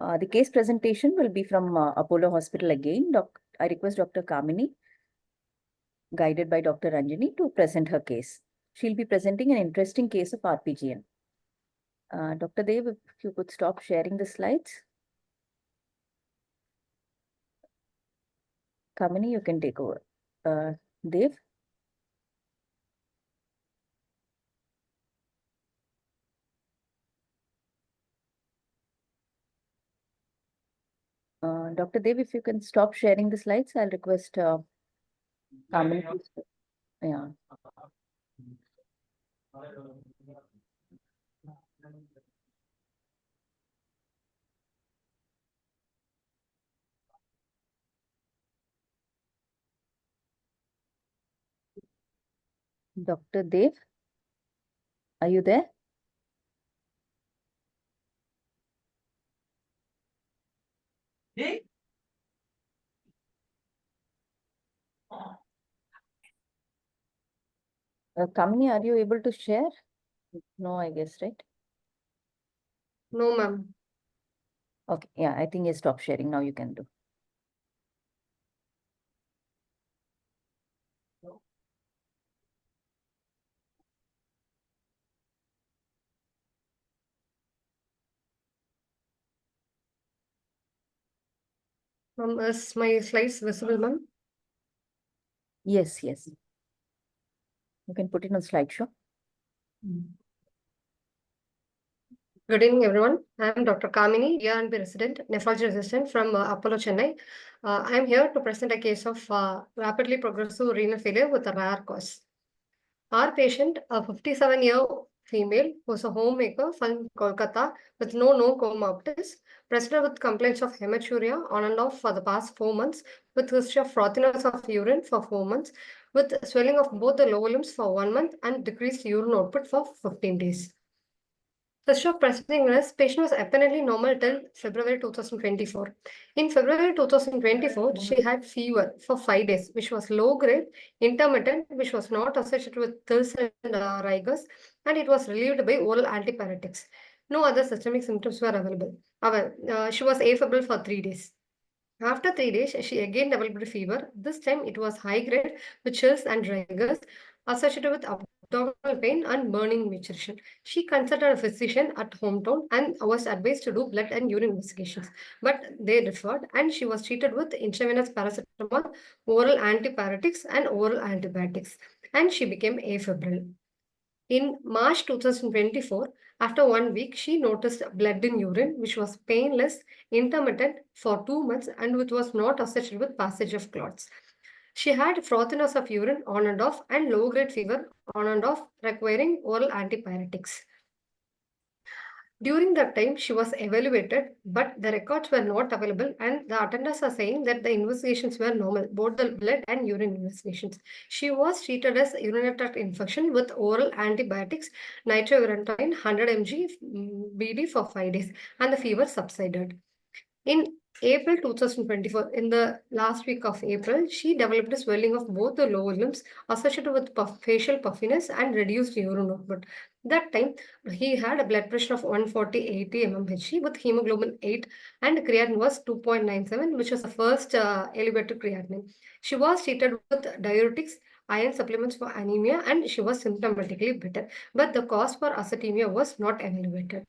The case presentation will be from Apollo Hospital again. I request Dr. Kamini, guided by Dr. Ranjini, to present her case. She'll be presenting an interesting case of RPGN. Dr. Dev, if you could stop sharing the slides. Kamini, you can take over. Dev? Dr. Dev, if you can stop sharing the slides, I'll request Kamini. Yeah. Dr. Dev, are you there? Hey. Kamini, are you able to share? No, I guess, right? No, ma'am. Okay, yeah, I think you stop sharing. Now you can do. Ma'am, is my slides visible, ma'am? Yes, yes. You can put it on slideshow. Good evening, everyone. I am Dr. Kamini, ER&B resident, nephrology assistant from Apollo, Chennai. I am here to present a case of rapidly progressive renal failure with a rare cause. Our patient, a 57-year female, was a homemaker from Kolkata with no comorbidities, presented with complaints of hematuria on and off for the past 4 months, with history of frothiness of urine for 4 months, with swelling of both the lower limbs for 1 month and decreased urine output for 15 days. History of presenting illness, patient was apparently normal till February 2024. In February 2024, she had fever for 5 days, which was low grade, intermittent, which was not associated with thirst and rigors, and it was relieved by oral antipyretics. No other systemic symptoms were available. However, she was afebrile for 3 days. After 3 days, she again developed fever. This time it was high grade with chills and rigors associated with abdominal pain and burning nutrition. She consulted a physician at hometown and was advised to do blood and urine investigations. But they referred and she was treated with intravenous paracetamol, oral antipyretics and oral antibiotics. And she became afebrile. In March 2024, After 1 week, she noticed blood in urine, which was painless, intermittent for 2 months, and which was not associated with passage of clots. She had frothiness of urine on and off and low-grade fever on and off, requiring oral antipyretics. During that time, she was evaluated, but the records were not available, and the attendants are saying that the investigations were normal, both the blood and urine investigations. She was treated as urinary tract infection with oral antibiotics, nitrofurantoin 100 mg BD for 5 days, and the fever subsided. In April 2024, in the last week of April, she developed a swelling of both the lower limbs associated with facial puffiness and reduced urine output. That time, he had a blood pressure of 140/80 mmHg with hemoglobin 8 and creatinine was 2.97, which was the first elevated creatinine. She was treated with diuretics, iron supplements for anemia, and she was symptomatically better. But the cause for acidemia was not evaluated.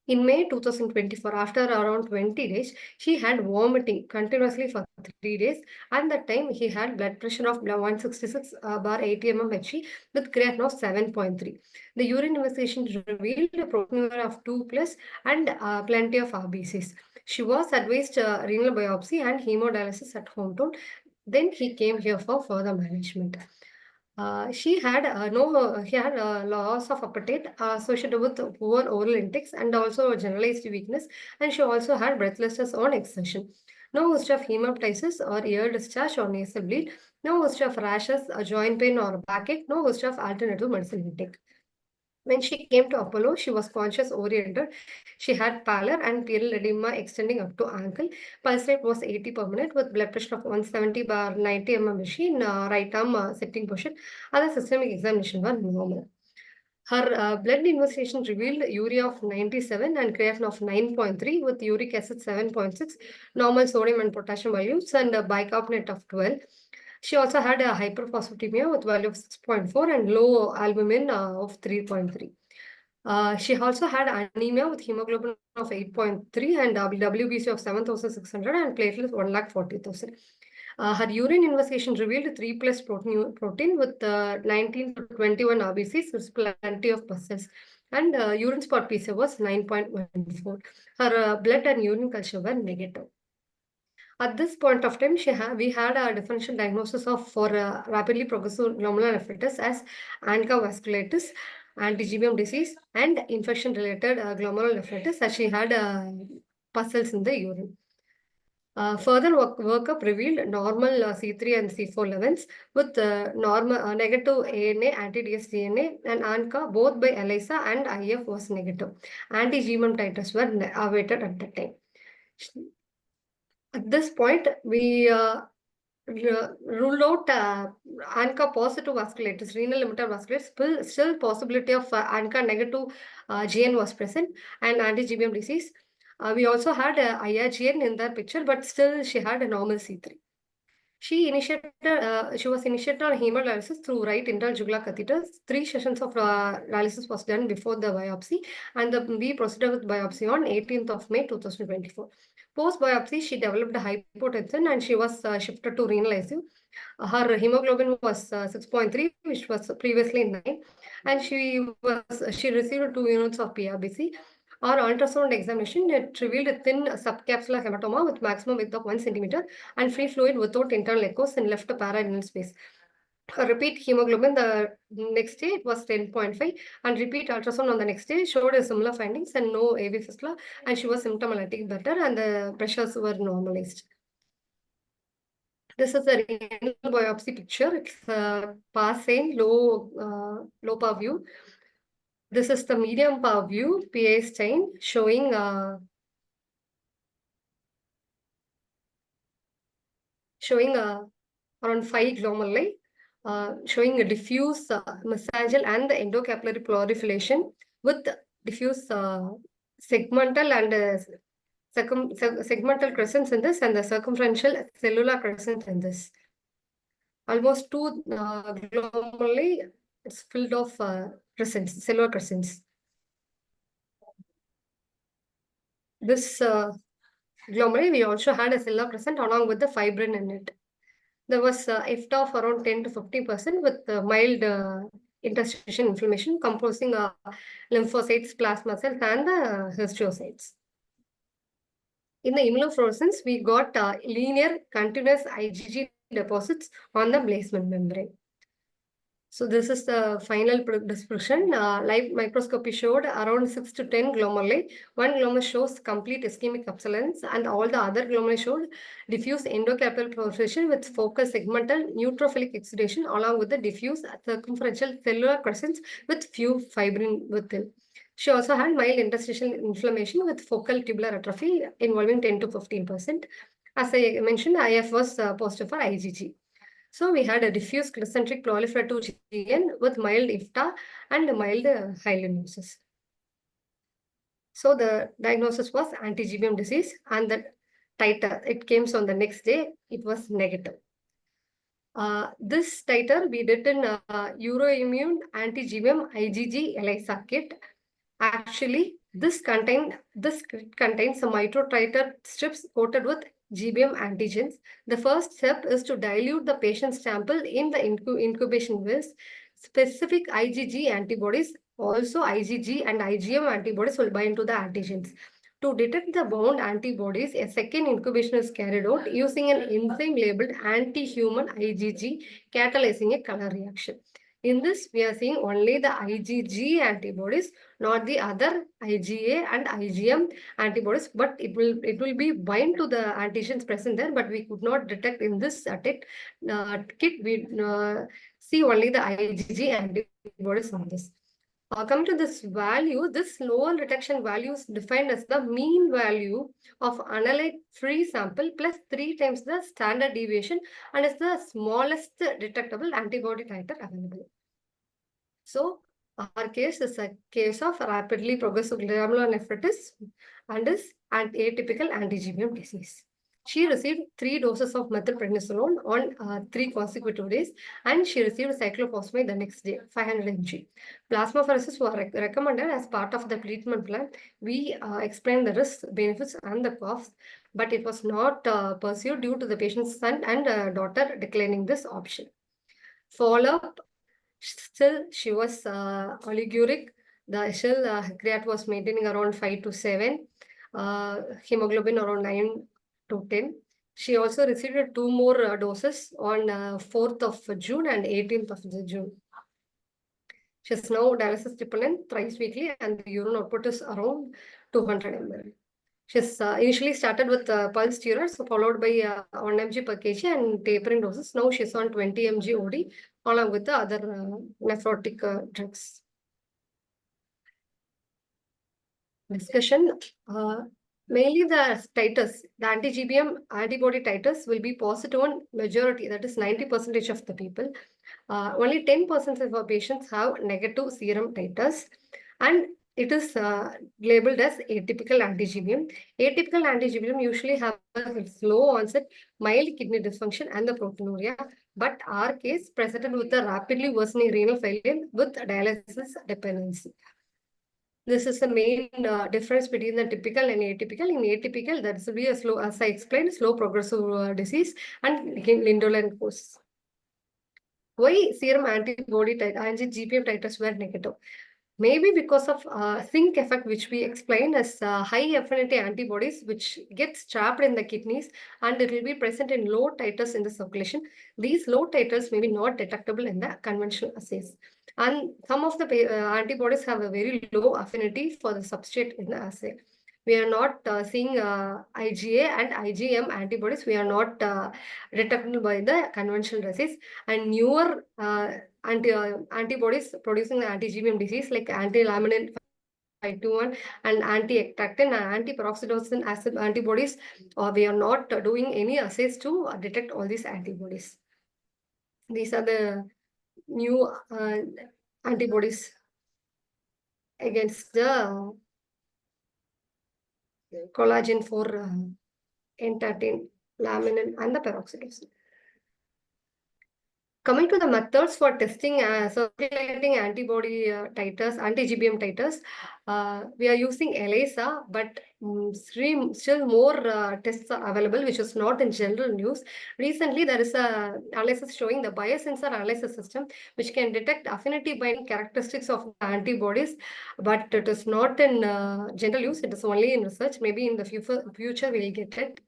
In May 2024, after around 20 days, she had vomiting continuously for 3 days. And that time, he had blood pressure of 166/80 mmHg with creatinine of 7.3. The urine investigation revealed a proteinuria of 2 plus and plenty of RBCs. She was advised renal biopsy and hemodialysis at hometown. Then he came here for further management. He had loss of appetite associated with poor oral intakes and also generalized weakness, and she also had breathlessness on exertion. No history of hemoptysis or ear discharge or nasal bleed. No history of rashes, joint pain or backache. No history of alternative medicine intake. When she came to Apollo, she was conscious oriented. She had pallor and pleural edema extending up to ankle. Pulse rate was 80 per minute with blood pressure of 170/90 mmHg in right arm sitting position. Other systemic examination were normal. Her blood investigation revealed urea of 97 and creatinine of 9.3 with uric acid 7.6, normal sodium and potassium values, and a bicarbonate of 12. She also had a hyperphosphatemia with value of 6.4 and low albumin of 3.3. She also had anemia with hemoglobin of 8.3 and WBC of 7,600 and platelets 140,000. Her urine investigation revealed 3 plus protein with 19 to 21 RBCs with plenty of pus cells. And urine spot PCR was 9.14. Her blood and urine culture were negative. At this point of time, we had a differential diagnosis for rapidly progressive glomerulonephritis as ANCA vasculitis, anti-GBM disease, and infection-related glomerulonephritis as she had pus cells in the urine. Further workup revealed normal C3 and C4 levels with normal negative ANA, anti-dsDNA, and ANCA both by ELISA and IF was negative. Anti-GBM titers were awaited at that time. At this point, we ruled out ANCA positive vasculitis, renal limited vasculitis. Still possibility of ANCA negative GN was present and anti-GBM disease. We also had IRGN in that picture, but still she had a normal C3. She was initiated on hemodialysis through right intrajugular catheter. 3 sessions of dialysis was done before the biopsy, and we proceeded with biopsy on 18th of May 2024. Post-biopsy, she developed a hypotension and she was shifted to renal ICU. Her hemoglobin was 6.3, which was previously 9, and she received 2 units of PRBC. Our ultrasound examination, it revealed a thin subcapsular hematoma with maximum width of 1 centimeter and free fluid without internal echoes in left pararenal space. A repeat hemoglobin the next day it was 10.5 and repeat ultrasound on the next day showed a similar findings and no AV fistula, and she was symptomatic better and the pressures were normalized. This is a renal biopsy picture. It's passing low power view. This is the medium power view PA stain showing around 5 glomeruli, showing a diffuse mesangial and the endocapillary proliferation with diffuse segmental and segmental crescents in this and the circumferential cellular crescent in this. Almost 2 glomeruli, it's filled of crescents, cellular crescents. This glomeruli, we also had a cellular crescent along with the fibrin in it. There was EFTA of around 10 to 50% with mild interstitial inflammation composing lymphocytes, plasma cells, and the histiocytes. In the immunofluorescence, we got linear continuous IgG deposits on the basement membrane. So this is the final description. Live microscopy showed around 6 to 10 glomeruli. One glomerulus shows complete ischemic absence, and all the other glomeruli showed diffuse endocapillary proliferation with focal segmental neutrophilic exudation along with the diffuse circumferential cellular crescents with few fibrin within. She also had mild interstitial inflammation with focal tubular atrophy involving 10 to 15%. As I mentioned, IF was positive for IgG. So we had a diffuse concentric proliferative GN with mild IFTA and mild hyalinosis. So the diagnosis was anti-GBM disease, and the titer, it came on the next day, it was negative. This titer we did in Euroimmune anti-GBM IgG ELISA kit. Actually, this contains some microtiter strips coated with GBM antigens. The first step is to dilute the patient's sample in the incubation with specific IgG antibodies. Also, IgG and IgM antibodies will bind to the antigens. To detect the bound antibodies, a second incubation is carried out using an enzyme labeled anti-human IgG catalyzing a color reaction. In this, we are seeing only the IgG antibodies, not the other IgA and IgM antibodies, but it will be bind to the antigens present there, but we could not detect in this kit. We see only the IgG antibodies on this. Coming to this value, this lower detection value is defined as the mean value of analyte-free sample plus 3 times the standard deviation and is the smallest detectable antibody titer available. So our case is a case of rapidly progressive glomerulonephritis and is an atypical anti-GBM disease. She received 3 doses of methylprednisolone on 3 consecutive days, and she received cyclophosphamide the next day, 500 mg. Plasmapheresis was recommended as part of the treatment plan. We explained the risks, benefits, and the costs, but it was not pursued due to the patient's son and daughter declining this option. Follow-up, still she was oliguric. The still creat was maintaining around 5 to 7, hemoglobin around 9 to 10. She also received 2 more doses on 4th of June and 18th of June. She is now dialysis dependent thrice weekly, and the urine output is around 200 ml. She's initially started with pulse steroids, followed by 1 mg per kg and tapering doses. Now she's on 20 mg OD along with the other nephrotic drugs. Discussion. Mainly the titers, the anti-GBM antibody titers will be positive on majority, that is 90% of the people. Only 10% of our patients have negative serum titers, and it is labeled as atypical anti-GBM. Atypical anti-GBM usually have a slow onset, mild kidney dysfunction, and the proteinuria. But our case presented with a rapidly worsening renal failure with dialysis dependency. This is the main difference between the typical and atypical. In atypical, that will be a slow, as I explained, slow progressive disease and indolent course. Why serum antibody anti-GBM titers were negative? Maybe because of zinc effect, which we explained as high affinity antibodies, which gets trapped in the kidneys, and it will be present in low titers in the circulation. These low titers may be not detectable in the conventional assays. And some of the antibodies have a very low affinity for the substrate in the assay. We are not seeing IgA and IgM antibodies. We are not detectable by the conventional assays. And newer antibodies producing the anti-GBM disease like anti-laminin 521 and anti-ectactin and anti-peroxidosine acid antibodies, we are not doing any assays to detect all these antibodies. These are the new antibodies against the collagen 4 entactin, laminin, and the peroxidosine. Coming to the methods for testing circulating antibody titers, anti-GBM titers, we are using ELISA, but still more tests are available, which is not in general use. Recently, there is a analysis showing the biosensor analysis system, which can detect affinity binding characteristics of antibodies, but it is not in general use. It is only in research. Maybe in the future we'll get it.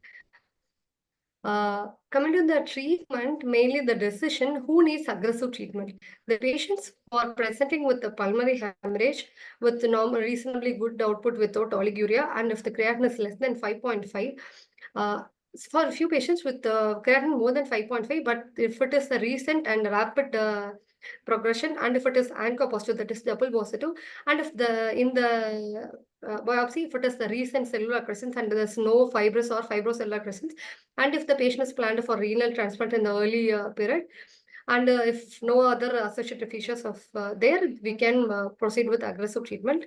Coming to the treatment, mainly the decision who needs aggressive treatment. The patients who are presenting with the pulmonary hemorrhage with normal, reasonably good output without oliguria, and if the creatinine is less than 5.5, for a few patients with creatinine more than 5.5, but if it is a recent and rapid progression, and if it is ANCA positive, that is double positive, and if in the biopsy, if it is the recent cellular crescents and there's no fibrous or fibrocellular crescents, and if the patient is planned for renal transplant in the early period, and if no other associated features of there, we can proceed with aggressive treatment.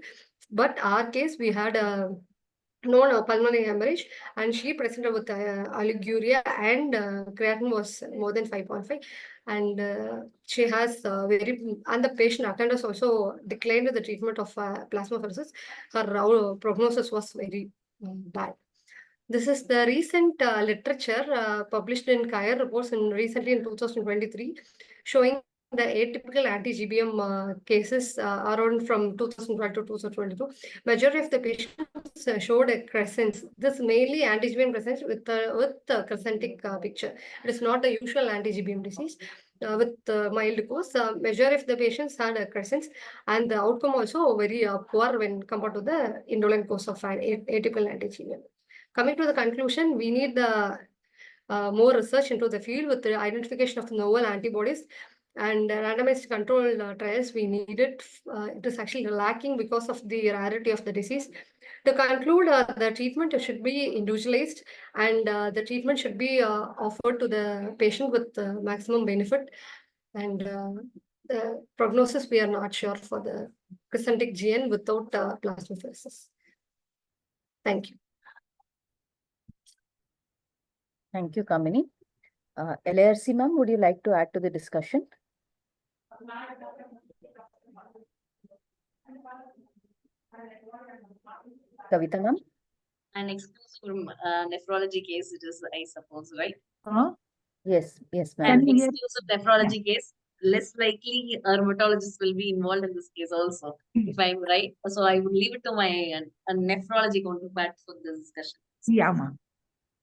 But our case, we had a pulmonary hemorrhage, and she presented with oliguria, and creatinine was more than 5.5, and she has and the patient attenders also declined the treatment of plasmapheresis. Her prognosis was very bad. This is the recent literature published in Kaya reports recently in 2023, showing the atypical anti-GBM cases around from 2012 to 2022. Majority of the patients showed a crescent. This mainly anti-GBM crescent with crescentic picture. It is not a usual anti-GBM disease. With mild course, majority of the patients had a crescent, and the outcome also very poor when compared to the indolent course of atypical anti-GBM. Coming to the conclusion, we need the more research into the field with the identification of novel antibodies and randomized control trials. We need it. It is actually lacking because of the rarity of the disease. To conclude, the treatment should be individualized, and the treatment should be offered to the patient with maximum benefit. And the prognosis, we are not sure for the crescentic GN without plasmapheresis. Thank you. Thank you, Kamini. LARC ma'am, would you like to add to the discussion? Kavita ma'am? An exclusive nephrology case, it is, I suppose, right? Yes, ma'am. An exclusive nephrology case, less likely a rheumatologist will be involved in this case also, if I'm right. So I would leave it to my nephrology counterpart for this discussion. Yeah, ma'am.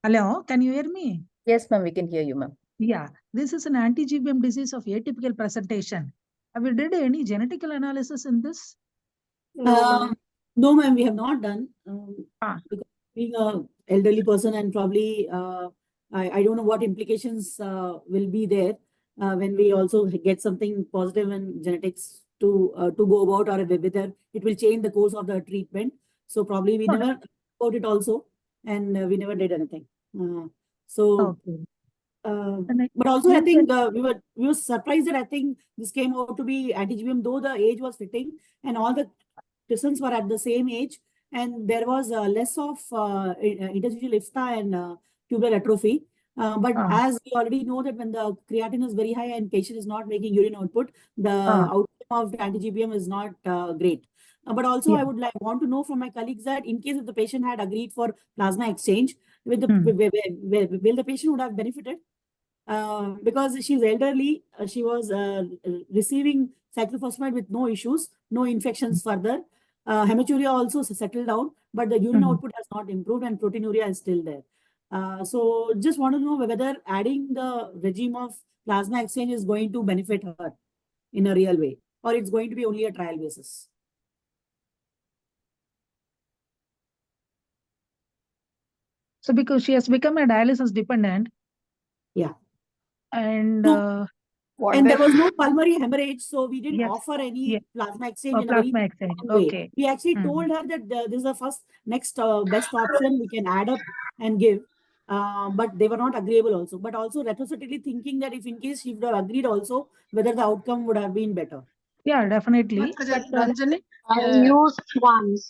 Hello, can you hear me? Yes, ma'am, we can hear you, ma'am. Yeah, this is an anti-GBM disease of atypical presentation. Have you did any genetical analysis in this? No, ma'am, we have not done. Because being an elderly person, and probably I don't know what implications will be there when we also get something positive in genetics to go about, or whether it will change the course of the treatment. So probably we never about it also, and we never did anything. But also I think we were surprised that I think this came out to be anti-GBM, though the age was fitting and all the persons were at the same age, and there was less of interstitial IFTA and tubular atrophy. But as we already know that when the creatinine is very high and patient is not making urine output, the outcome of the anti-GBM is not great. But also I would want to know from my colleagues that in case if the patient had agreed for plasma exchange, will the patient would have benefited? Because she's elderly, she was receiving cyclophosphamide with no issues, no infections further. Hematuria also settled down, but the urine output has not improved and proteinuria is still there. So just want to know whether adding the regime of plasma exchange is going to benefit her in a real way, or it's going to be only a trial basis. So because she has become a dialysis dependent. Yeah. And there was no pulmonary hemorrhage, so we didn't offer any plasma exchange in a very long way. We actually told her that this is the next best option we can add up and give. But they were not agreeable also. But also retrospectively thinking that if in case she would have agreed also, whether the outcome would have been better. Yeah, definitely. I used once.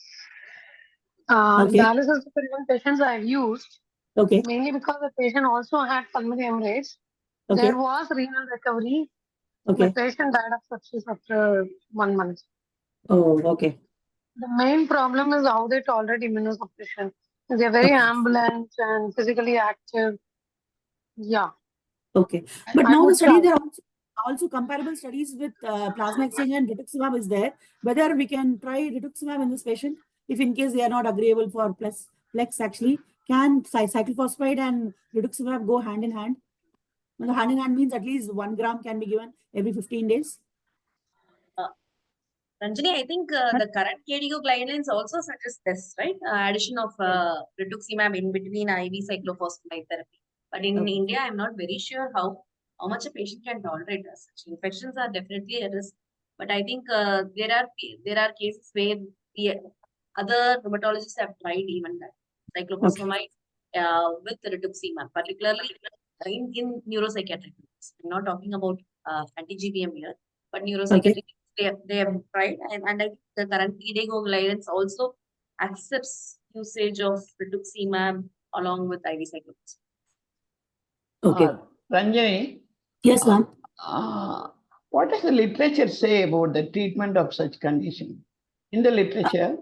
Dialysis dependent patients I have used. Mainly because the patient also had pulmonary hemorrhage. There was renal recovery. The Okay. patient died of sepsis after 1 month. Oh, okay. The main problem is how they tolerate immunosuppression. They're very Okay. ambulant and physically active. Yeah. Okay. But I now the would study, try. there are also comparable studies with plasma exchange and rituximab is there. Whether we can try rituximab in this patient, if in case they are not agreeable for plex actually, can cyclophosphamide and rituximab go hand in hand? Well, the hand in hand means at least 1 gram can be given every 15 days. Ranjani, I think the current KDO guidelines also suggest this, right? Addition of rituximab in between IV cyclophosphamide therapy. But in India, I'm not very sure how much a patient can tolerate such infections are definitely a risk. But I think there are cases where the other rheumatologists have tried even that cyclophosphamide with rituximab, particularly in neuropsychiatric. I'm not talking about anti-GBM here, but neuropsychiatric they have tried, and I think the current KDO guidance also accepts usage of rituximab along with IV cyclophosphamide. Okay. Ranjani, Yes, ma'am. what does the literature say about the treatment of such condition? In the literature,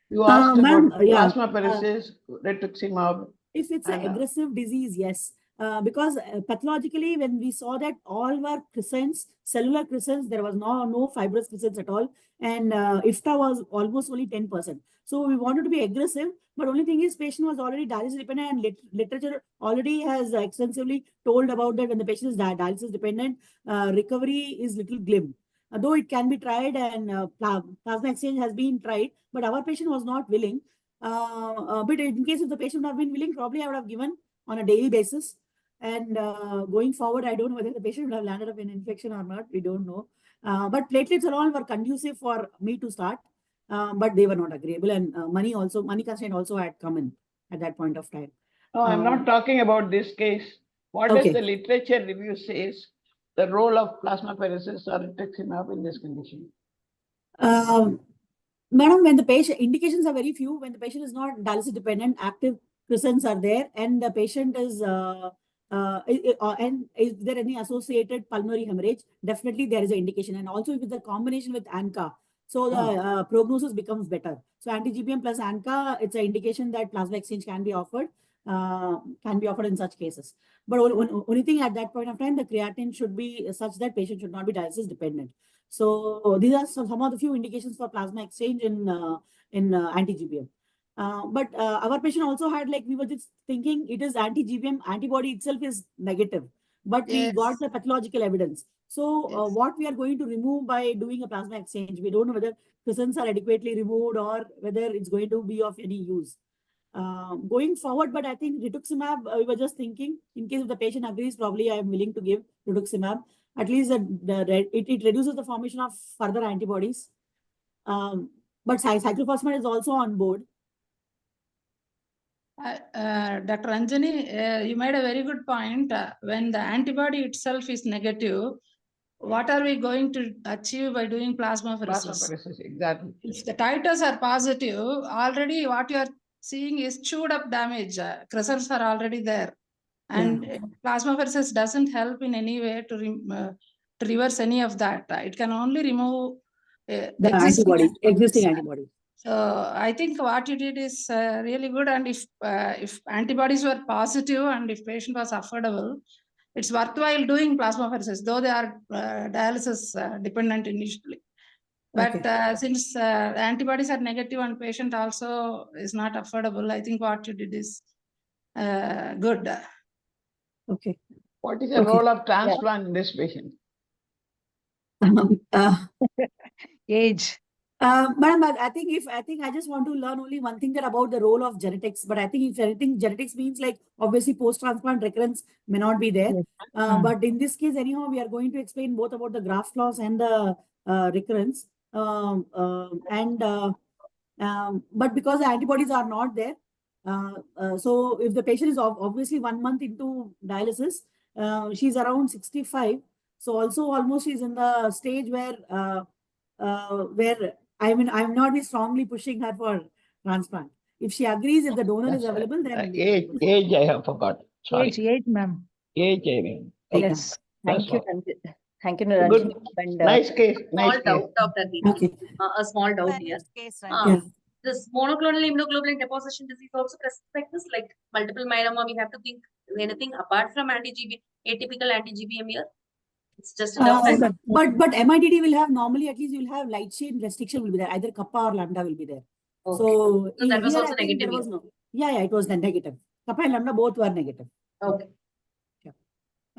you asked about plasmapheresis, rituximab. If it's an aggressive disease, yes. Because pathologically, when we saw that all were crescents, cellular crescents, there was no fibrous crescents at all. And IFTA was almost only 10%. So we wanted to be aggressive, but only thing is patient was already dialysis dependent, and literature already has extensively told about that when the patient is dialysis dependent, recovery is little glim. Though it can be tried and plasma exchange has been tried, but our patient was not willing. But in case if the patient would have been willing, probably I would have given on a daily basis. And going forward, I don't know whether the patient would have landed up in infection or not. We don't know. But platelets and all were conducive for me to start, but they were not agreeable. And money constraint also had come in at that point of time. No, I'm not talking about this case. What does the literature review says the role of plasmapheresis or rituximab in this condition? Madam, when the patient indications are very few, when the patient is not dialysis dependent, active crescents are there, and the patient is and is there any associated pulmonary hemorrhage? Definitely there is an indication, and also if it's a combination with ANCA, so the prognosis becomes better. So anti-GBM plus ANCA, it's an indication that plasma exchange can be offered in such cases. But only thing at that point of time, the creatinine should be such that patient should not be dialysis dependent. So these are some of the few indications for plasma exchange in anti-GBM. But our patient also had, like, we were just thinking it is anti-GBM, antibody itself is negative, but we got the pathological evidence. So what we are going to remove by doing a plasma exchange, we don't know whether crescents are adequately removed or whether it's going to be of any use. Going forward, but I think rituximab, we were just thinking, in case if the patient agrees, probably I am willing to give rituximab. At least it reduces the formation of further antibodies. But cyclophosphamide is also on board. Dr. Anjani, you made a very good point. When the antibody itself is negative, what are we going to achieve by doing plasmapheresis? Plasmapheresis, exactly. If the titers are positive, already what you are seeing is chewed up damage. Crescents are already there. And plasmapheresis doesn't help in any way to reverse any of that. It can only remove the existing antibody. So I think what you did is really good. And if antibodies were positive and if patient was affordable, it's worthwhile doing plasmapheresis, though they are dialysis dependent initially. But since the antibodies are negative and patient also is not affordable, I think what you did is good. Okay. What is the role of transplant in this patient? Age. Madam, I think I just want to learn only one thing about the role of genetics. But I think if anything, genetics means like obviously post-transplant recurrence may not be there. But in this case, anyhow, we are going to explain both about the graft loss and the recurrence. But because the antibodies are not there, so if the patient is obviously 1 month into dialysis, she's around 65. So also almost she's in the stage where I'm not be strongly pushing her for transplant. If she agrees, if the donor is available, then age I have forgot. Sorry. Age, ma'am. Age, I mean. Yes. Thank you. Thank you, Good. Niranjani. And Nice case. Small Nice case. doubt, Dr. Deepti. Okay. A small doubt here. Case, This monoclonal immunoglobulin deposition disease also presents like this, like multiple myeloma. We have to think anything apart from anti-GBM, atypical anti-GBM here. It's just a doubt. But MITD will have normally at least you'll have light chain restriction will be there. Either kappa or lambda will be there. Okay. So that was here also I think there negative was no. Yeah, it was the negative. Kappa and lambda both were negative. Okay. Yeah.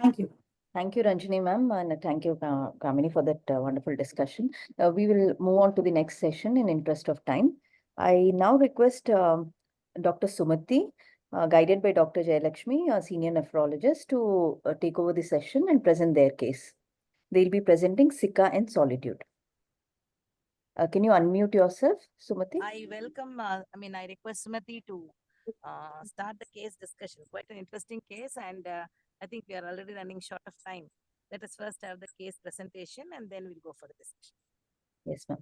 Thank you. Thank you, Ranjini ma'am, and thank you, Kamini, for that wonderful discussion. We will move on to the next session in interest of time. I now request Dr. Sumati, guided by Dr. Jayalakshmi, a senior nephrologist, to take over the session and present their case. They'll be presenting Sika and Solitude. Can you unmute yourself, Sumati? I welcome, I request Sumati to start the case discussion. Quite an interesting case, and I think we are already running short of time. Let us first have the case presentation, and then we'll go for the discussion. Yes, ma'am.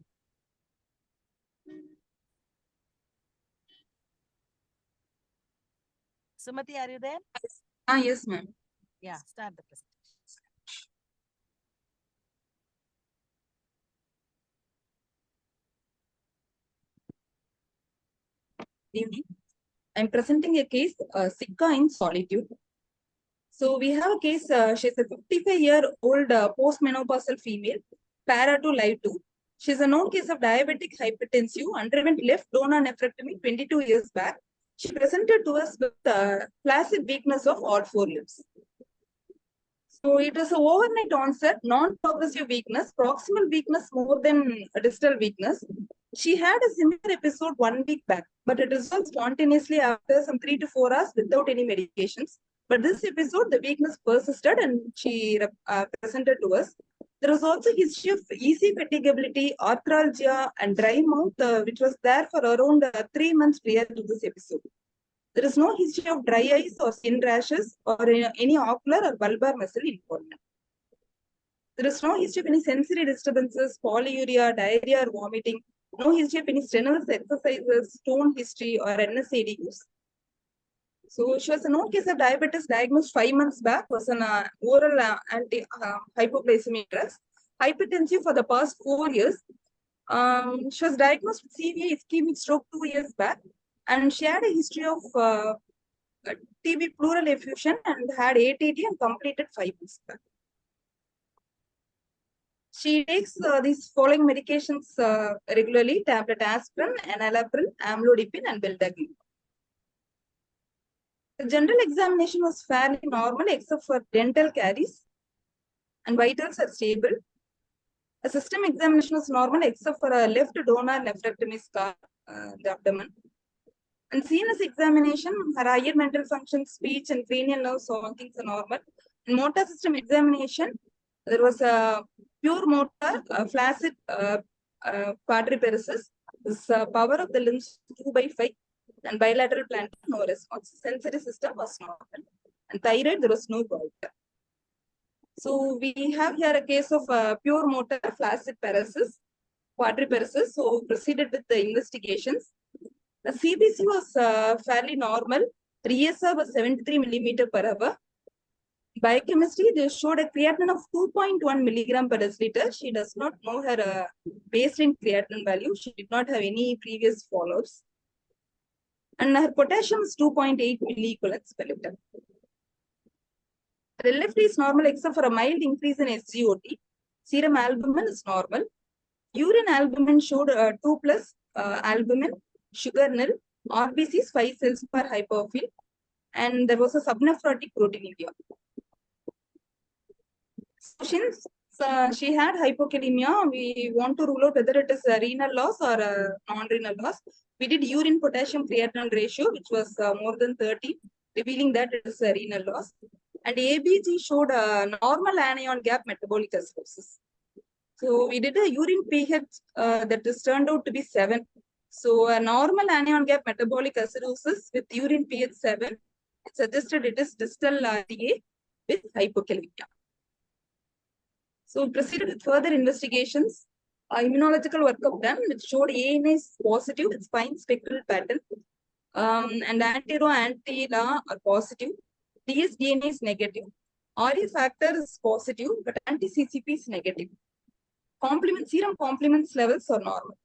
Sumati, are you there? Yes, ma'am. Yeah, start the presentation. Good evening. I'm presenting a case, Sika in Solitude. So we have a case, she's a 55-year-old postmenopausal female, para to live 2. She's a known case of diabetic hypertensive, underwent left donor nephrectomy 22 years back. She presented to us with flaccid weakness of all 4 limbs. So it was an overnight onset, non-progressive weakness, proximal weakness more than distal weakness. She had a similar episode 1 week back, but it resolved spontaneously after some 3 to 4 hours without any medications. But this episode, the weakness persisted and she presented to us. There was also history of easy fatigability, arthralgia, and dry mouth, which was there for around 3 months prior to this episode. There is no history of dry eyes or skin rashes or any ocular or bulbar muscle involvement. There is no history of any sensory disturbances, polyuria, diarrhea, or vomiting. No history of any strenuous exercises, stone history, or NSAID use. So she was a known case of diabetes diagnosed 5 months back, was an oral anti-hypoglycemic drugs, hypertensive for the past 4 years. She was diagnosed with severe ischemic stroke 2 years back, and she had a history of TB pleural effusion and had ATD and completed 5 months back. She takes these following medications regularly: tablet aspirin, enalapril, amlodipine, and beldaglipin. The general examination was fairly normal except for dental caries, and vitals are stable. A system examination was normal except for a left donor nephrectomy scar in the abdomen. And CNS examination, her higher mental function, speech, and cranial nerves, all things are normal. In motor system examination, there was a pure motor, flaccid quadriparesis. This power of the limbs 2/5, and bilateral plantar, no response. Sensory system was normal. And thyroid, there was no goiter. So we have here a case of pure motor flaccid paresis, quadriparesis. So proceeded with the investigations. The CBC was fairly normal. ESR was 73 millimeter per hour. Biochemistry, they showed a creatinine of 2.1 milligram per deciliter. She does not know her baseline creatinine value. She did not have any previous follow-ups. And her potassium is 2.8 milliequivalents per liter. The left is normal except for a mild increase in SGOT. Serum albumin is normal. Urine albumin showed 2+ albumin, sugar nil, RBCs 5 cells per hypophil, and there was a subnephrotic proteinuria. Since she had hypokalemia, we want to rule out whether it is a renal loss or non-renal loss. We did urine potassium creatinine ratio, which was more than 30, revealing that it is a renal loss. And ABG showed a normal anion gap metabolic acidosis. So we did a urine pH that is turned out to be 7. So a normal anion gap metabolic acidosis with urine pH 7, it suggested it is distal TA with hypokalemia. So proceeded with further investigations. Immunological workup done, which showed ANA is positive with fine spectral pattern, and antero-antila are positive. DSDNA is negative. RA factor is positive, but anti-CCP is negative. Serum complements levels are normal.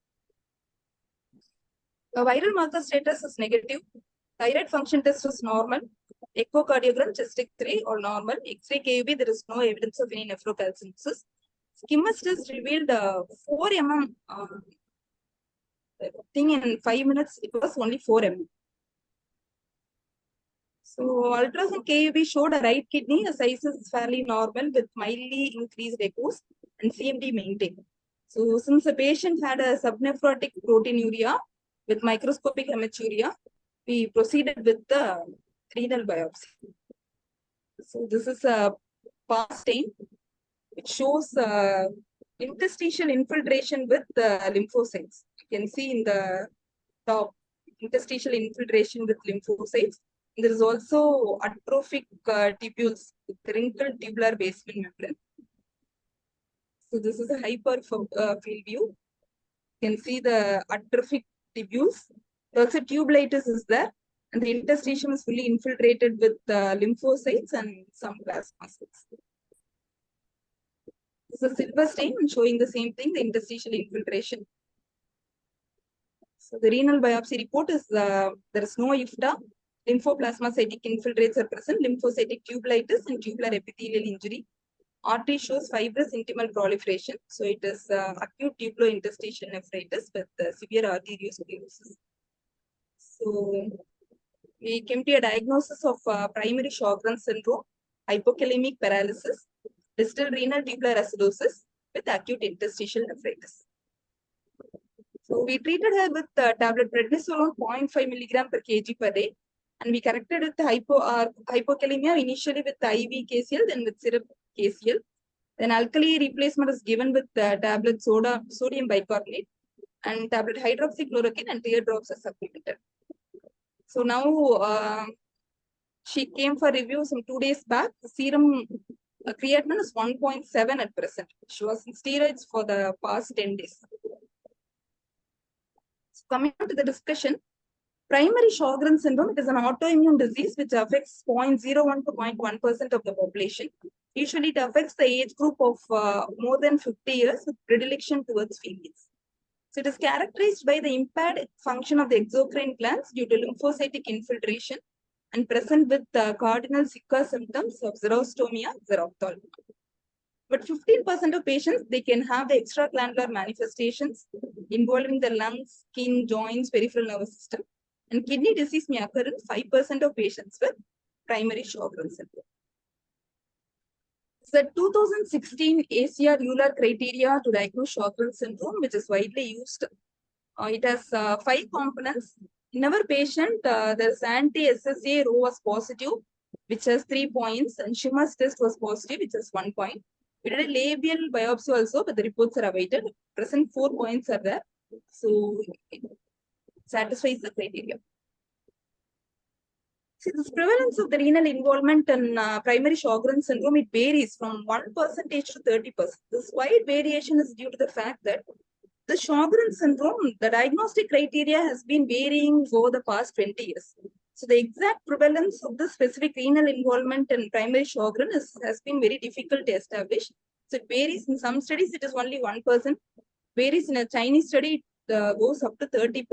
The viral marker status is negative. Thyroid function test is normal. Echocardiogram, chest X-ray all normal. X-ray KUB, there is no evidence of any nephrocalcinosis. Schimmers test revealed 4 mm thing in 5 minutes. It was only 4 mm. So ultrasound KUB showed a right kidney. The size is fairly normal with mildly increased echoes and CMD maintained. So since the patient had a subnephrotic proteinuria with microscopic hematuria, we proceeded with the renal biopsy. So this is a past stain which shows interstitial infiltration with lymphocytes. You can see in the top interstitial infiltration with lymphocytes. There is also atrophic tubules with wrinkled tubular basement membrane. So this is a hyperfield view. You can see the atrophic tubules. Also tubulitis is there, and the interstitium is fully infiltrated with lymphocytes and some plasma cells. This is a silver stain showing the same thing, the interstitial infiltration. So the renal biopsy report is there is no IFTA. Lymphoplasmacytic infiltrates are present, lymphocytic tubulitis and tubular epithelial injury. Artery shows fibrous intimal proliferation. So it is acute tubulointerstitial nephritis with severe arteriosclerosis. So we came to a diagnosis of primary Sjogren's syndrome, hypokalemic paralysis, distal renal tubular acidosis with acute interstitial nephritis. So we treated her with tablet prednisolone 0.5 milligram per kg per day, and we corrected with hypokalemia initially with IV KCl, then with syrup KCl. Then alkali replacement is given with tablet sodium bicarbonate and tablet hydroxychloroquine and teardrops are supplemented. So now she came for review some 2 days back. The serum creatinine is 1.7 at present. She was on steroids for the past 10 days. So coming on to the discussion, primary Sjogren's syndrome, it is an autoimmune disease which affects 0.01 to 0.1% of the population. Usually it affects the age group of more than 50 years with predilection towards females. So it is characterized by the impaired function of the exocrine glands due to lymphocytic infiltration and present with cardinal Zika symptoms of xerostomia, xerophthalmia. But 15% of patients, they can have the extraglandular manifestations involving the lungs, skin, joints, peripheral nervous system. And kidney disease may occur in 5% of patients with primary Sjogren's syndrome. The 2016 ACR Euler criteria to diagnose Sjogren's syndrome, which is widely used. It has 5 components. In our patient, there's anti-SSA row was positive, which has 3 points, and Schimmer's test was positive, which has 1 point. We did a labial biopsy also, but the reports are awaited. Present 4 points are there. So it satisfies the criteria. See, this prevalence of the renal involvement in primary Sjogren's syndrome, it varies from 1% to 30%. This wide variation is due to the fact that the Sjogren's syndrome, the diagnostic criteria has been varying over the past 20 years. So the exact prevalence of the specific renal involvement in primary Sjogren has been very difficult to establish. So it varies. In some studies, it is only 1%. Varies in a Chinese study, it goes up to 30%.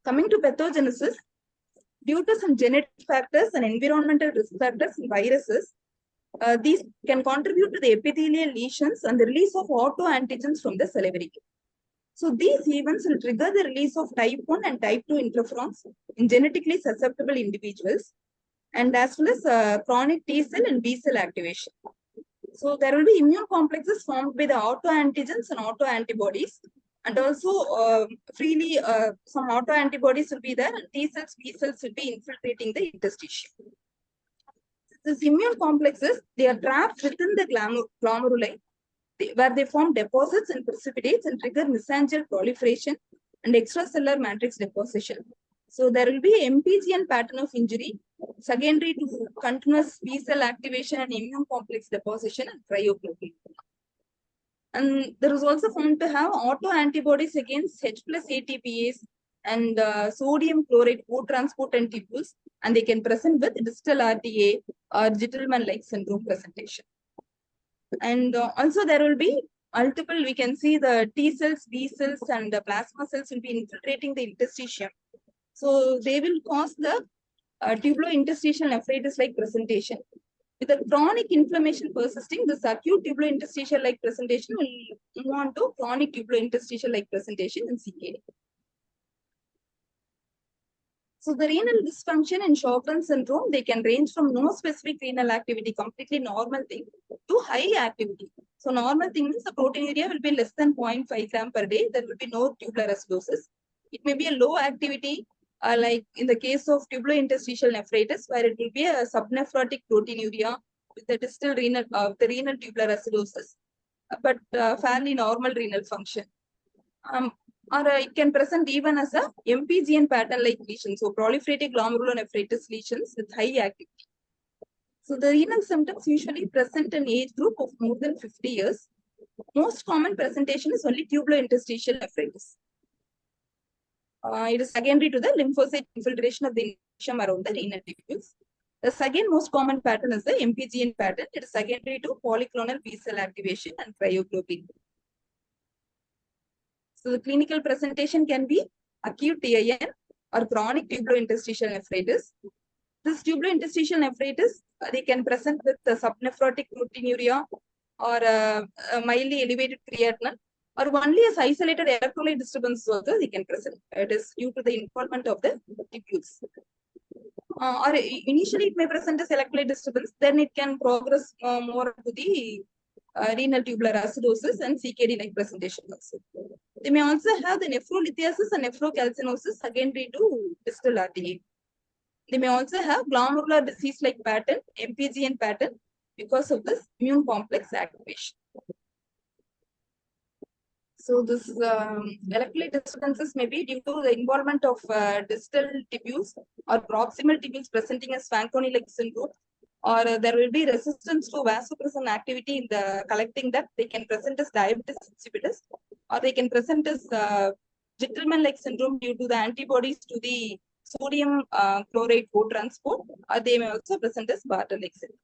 Coming to pathogenesis, due to some genetic factors and environmental risk factors in viruses, these can contribute to the epithelial lesions and the release of autoantigens from the salivary gland. So these events will trigger the release of type 1 and type 2 interferons in genetically susceptible individuals, and as well as chronic T cell and B cell activation. So there will be immune complexes formed by the autoantigens and autoantibodies, and also freely some autoantibodies will be there, and T cells, B cells will be infiltrating the interstitium. These immune complexes, they are trapped within the glomeruli, where they form deposits and precipitates and trigger mesangial proliferation and extracellular matrix deposition. So there will be an MPGN pattern of injury secondary to continuous B cell activation and immune complex deposition and cryopropylene. And there is also found to have autoantibodies against H plus ATPase and sodium chloride co-transportant tubules, and they can present with distal RTA or Gentleman-like syndrome presentation. And also there will be multiple, we can see the T cells, B cells, and the plasma cells will be infiltrating the interstitium. So they will cause the tubulointerstitial nephritis-like presentation. With the chronic inflammation persisting, this acute tubulointerstitial-like presentation will move on to chronic tubulointerstitial-like presentation in CKD. So the renal dysfunction and Sjogren's syndrome, they can range from no specific renal activity, completely normal thing, to high activity. So normal thing means the proteinuria will be less than 0.5 gram per day. There will be no tubular acidosis. It may be a low activity, like in the case of tubulointerstitial nephritis, where it will be a subnephrotic proteinuria with the distal renal, the renal tubular acidosis, but fairly normal renal function. Or it can present even as a MPGN pattern-like lesion, so proliferative glomerulonephritis lesions with high activity. So the renal symptoms usually present in age group of more than 50 years. Most common presentation is only tubulointerstitial nephritis. It is secondary to the lymphocyte infiltration of the interstitium around the renal tubules. The second most common pattern is the MPGN pattern. It is secondary to polyclonal B cell activation and cryoglobin. So the clinical presentation can be acute TIN or chronic tubulointerstitial nephritis. This tubulointerstitial nephritis, they can present with the subnephrotic proteinuria or mildly elevated creatinine, or only as isolated electrolyte disturbance also they can present. It is due to the involvement of the tubules. Or initially it may present as electrolyte disturbance, then it can progress more to the renal tubular acidosis and CKD-like presentation also. They may also have the nephrolithiasis and nephrocalcinosis secondary to distal RTA. They may also have glomerular disease-like pattern, MPGN pattern, because of this immune complex activation. So this electrolyte disturbances may be due to the involvement of distal tubules or proximal tubules presenting as Fanconi-like syndrome, or there will be resistance to vasopressin activity in the collecting that they can present as diabetes insipidus, or they can present as Gentleman-like syndrome due to the antibodies to the sodium chloride co-transport, or they may also present as Bartter-like syndrome.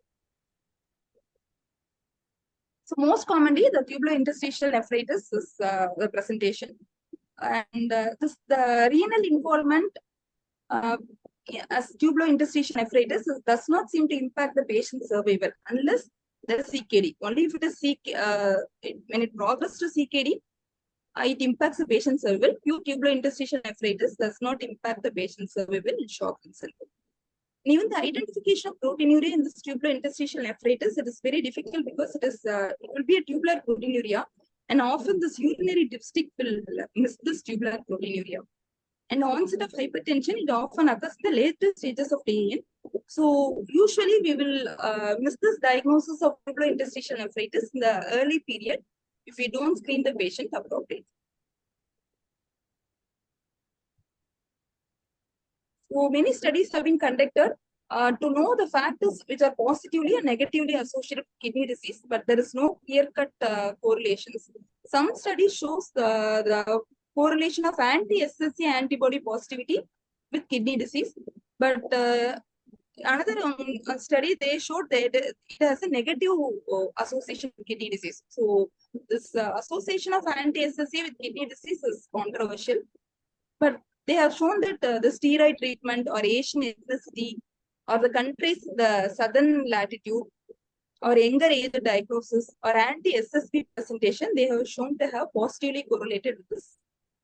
So most commonly, the tubulointerstitial nephritis is the presentation, and the renal involvement as tubulointerstitial nephritis does not seem to impact the patient's survival unless there is CKD. Only if it is when it progresses to CKD, it impacts the patient's survival. Pure tubulointerstitial nephritis does not impact the patient's survival in Sjogren's syndrome. And even the identification of proteinuria in this tubulointerstitial nephritis, it is very difficult because it will be a tubular proteinuria, and often this urinary dipstick will miss this tubular proteinuria. And onset of hypertension, it often occurs in the later stages of TN. So usually we will miss this diagnosis of tubulointerstitial nephritis in the early period if we don't screen the patient appropriately. So many studies have been conducted to know the factors which are positively and negatively associated with kidney disease, but there is no clear-cut correlations. Some studies shows the correlation of anti-SSC antibody positivity with kidney disease, but another study, they showed that it has a negative association with kidney disease. So this association of anti-SSC with kidney disease is controversial, but they have shown that the steroid treatment or Asian ethnicity or the country's the southern latitude or younger age diagnosis or anti-SSP presentation, they have shown to have positively correlated with this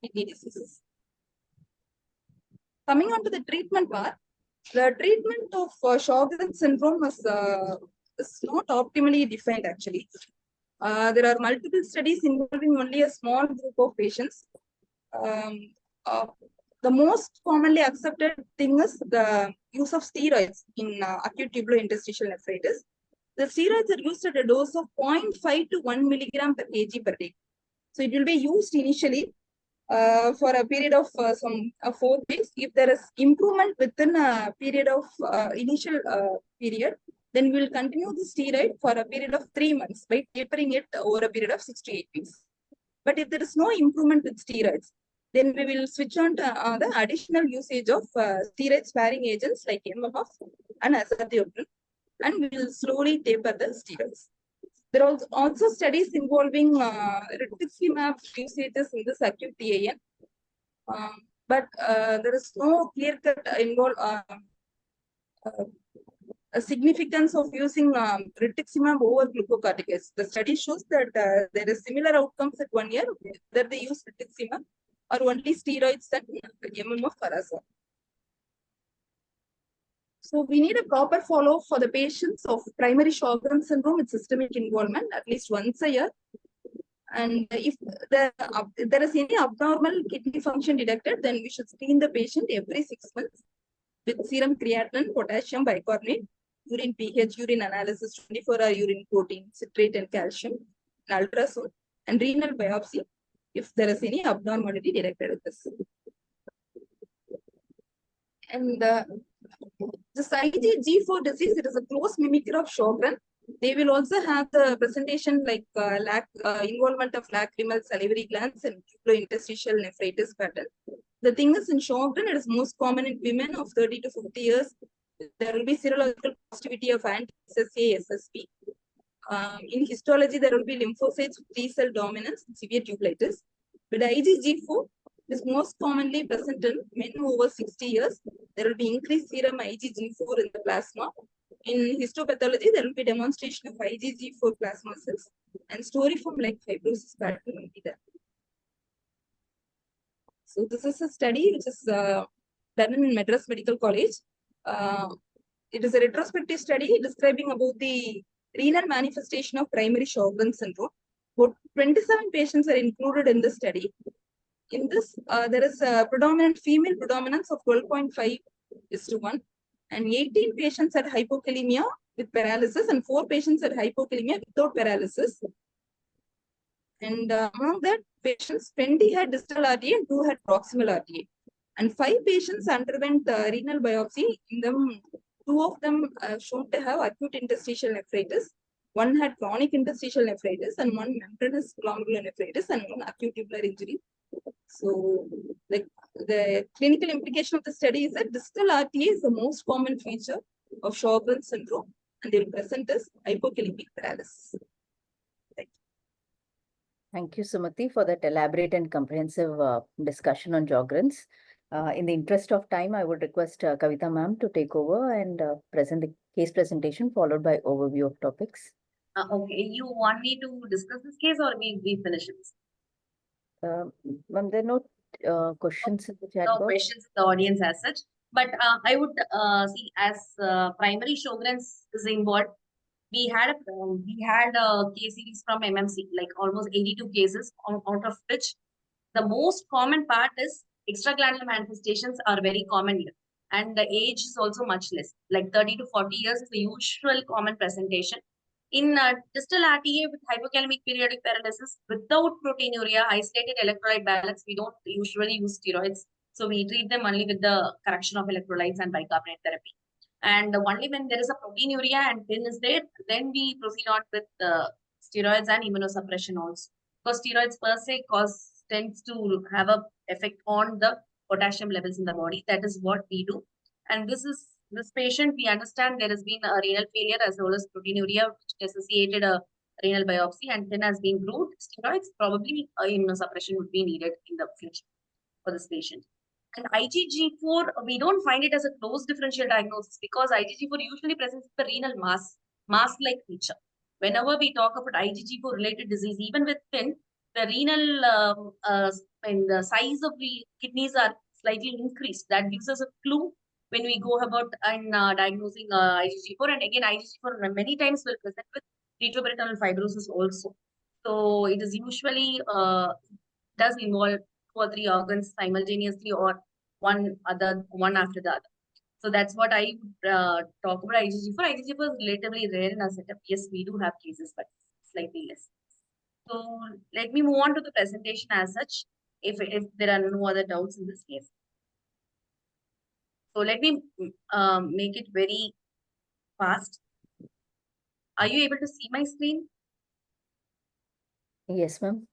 kidney diseases. Coming on to the treatment part, the treatment of Sjogren's syndrome is not optimally defined actually. There are multiple studies involving only a small group of patients. The most commonly accepted thing is the use of steroids in acute tubulointerstitial nephritis. The steroids are used at a dose of 0.5 to 1 milligram per kg per day. So it will be used initially for a period of 4 days. If there is improvement within a period of initial period, then we will continue the steroid for a period of 3 months by tapering it over a period of 6 to 8 weeks. But if there is no improvement with steroids, Then we will switch on to the additional usage of steroid sparing agents like MMF and azathioprine, and we will slowly taper the steroids. There are also studies involving rituximab usages in this acute TAN, but there is no clear-cut a significance of using rituximab over glucocorticoids. The study shows that there is similar outcomes at 1 year whether they use rituximab or only steroids and MMF or ASA. So we need a proper follow-up for the patients of primary Sjogren syndrome with systemic involvement at least once a year. And if there is any abnormal kidney function detected, then we should screen the patient every 6 months with serum creatinine, potassium bicarbonate, urine pH, urine analysis, 24-hour urine protein, citrate and calcium, and ultrasound, and renal biopsy if there is any abnormality detected with this. And this IgG4 disease, it is a close mimicry of Sjogren. They will also have the presentation like involvement of lacrimal salivary glands and tubulointerstitial nephritis pattern. The thing is, in Sjogren, it is most common in women of 30 to 50 years. There will be serological positivity of anti-SSA, SSP. In histology, there will be lymphocytes with T-cell dominance and severe tubulitis. But IgG4 is most commonly present in men over 60 years. There will be increased serum IgG4 in the plasma. In histopathology, there will be demonstration of IgG4 plasma cells and storiform like fibrosis pattern will be there. So this is a study which is done in Madras Medical College. It is a retrospective study describing about the renal manifestation of primary Sjogren syndrome. About 27 patients are included in the study. In this, there is a predominant female predominance of 12.5:1, and 18 patients had hypokalemia with paralysis, and 4 patients had hypokalemia without paralysis. And among that patients, 20 had distal RTA and 2 had proximal RTA. And 5 patients underwent renal biopsy. In them, 2 of them shown to have acute interstitial nephritis. 1 had chronic interstitial nephritis, and 1 membranous glomerular nephritis, and 1 acute tubular injury. So, like the clinical implication of the study is that distal RTA is the most common feature of Sjogren syndrome, and they will present as hypokalemic paralysis. Thank you, Sumati, for that elaborate and comprehensive discussion on Sjogren's. In the interest of time, I would request Kavita ma'am to take over and present the case presentation followed by overview of topics. Okay, you want me to discuss this case or we finish it? Ma'am, there are no questions in the chat box. No questions in the audience as such. But I would see as primary Sjogren's is involved. We had a case series from MMC, like almost 82 cases, out of which the most common part is extraglandular manifestations are very common here. And the age is also much less, like 30 to 40 years is the usual common presentation. In distal RTA with hypokalemic periodic paralysis, without proteinuria, isolated electrolyte balance, we don't usually use steroids. So we treat them only with the correction of electrolytes and bicarbonate therapy. And only when there is a proteinuria and PIN is there, then we proceed on with steroids and immunosuppression also. Because steroids per se tends to have an effect on the potassium levels in the body. That is what we do. And this patient, we understand there has been a renal failure as well as proteinuria, which associated a renal biopsy, and PIN has been proved. Steroids, probably immunosuppression would be needed in the future for this patient. And IgG4, we don't find it as a close differential diagnosis because IgG4 usually presents the renal mass-like feature. Whenever we talk about IgG4 related disease, even with PIN, the renal and the size of the kidneys are slightly increased. That gives us a clue when we go about and diagnosing IgG4. And again, IgG4 many times will present with retroperitoneal fibrosis also. So it is usually does involve 2 or 3 organs simultaneously or one after the other. So that's what I would talk about IgG4. IgG4 is relatively rare in our setup. Yes, we do have cases, but slightly less. So let me move on to the presentation as such, if there are no other doubts in this case. So let me make it very fast. Are you able to see my screen? Yes, ma'am.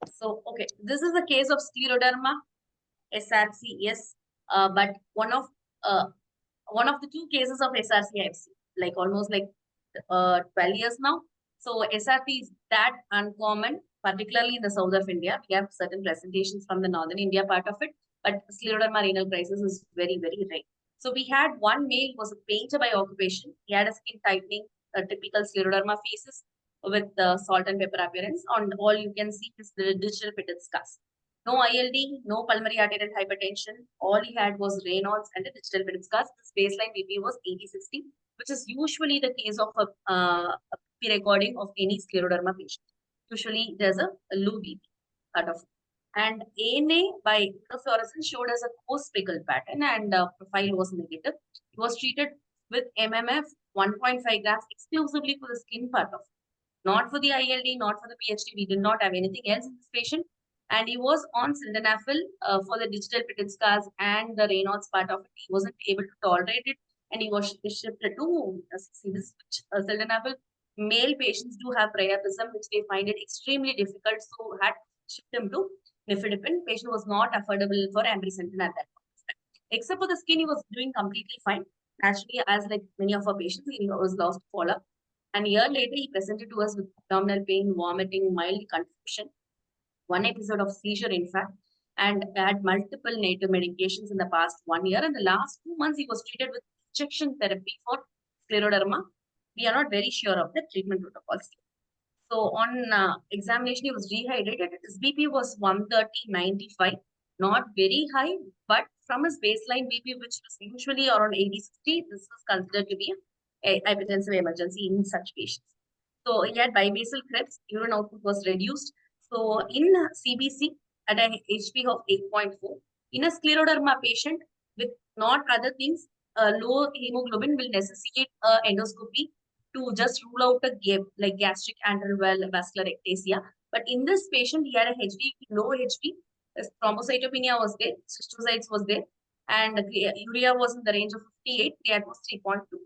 So, okay, this is a case of scleroderma, SRC, yes. But one of the two cases of SRC I've seen, like almost like 12 years now. So SRC is that uncommon, particularly in the south of India. We have certain presentations from the northern India part of it, but scleroderma renal crisis is very, very rare. So we had one male who was a painter by occupation. He had a skin tightening, typical scleroderma faces with salt and pepper appearance. On all you can see is the digital pitted scars. No ILD, no pulmonary arterial hypertension. All he had was Raynaud's and the digital pitted scars. His baseline BP was 80/60, which is usually the case of a BP recording of any scleroderma patient. Usually there's a low BP cut off. And ANA by fluorescence showed us a co-speckled pattern and profile was negative. He was treated with MMF 1.5 grams exclusively for the skin part of it. Not for the ILD, not for the PhD. We did not have anything else in this patient. And he was on sildenafil for the digital pitted scars and the Raynaud's part of it. He wasn't able to tolerate it and he was shifted to sildenafil. Male patients do have priapism, which they find it extremely difficult. So had shift him to nifedipine. Patient was not affordable for ambrisentan at that point. Except for the skin, he was doing completely fine. Actually, as like many of our patients, he was lost follow-up. And a year later, he presented to us with abdominal pain, vomiting, mild confusion, one episode of seizure, in fact, and had multiple native medications in the past 1 year. And the last 2 months, he was treated with injection therapy for scleroderma. We are not very sure of the treatment protocols. So on examination, he was dehydrated. His BP was 130/95, not very high, but from his baseline BP, which was usually around 80/60, this was considered to be a hypertensive emergency in such patients. So he had bibasal Krebs, urine output was reduced. So in CBC at an HP of 8.4, in a scleroderma patient with not other things, low hemoglobin will necessitate endoscopy to just rule out a gap like gastric vascular ectasia. But in this patient, he had a HB, low HB, thrombocytopenia was there, cystocytes was there, and urea was in the range of 58, creat was 3.2.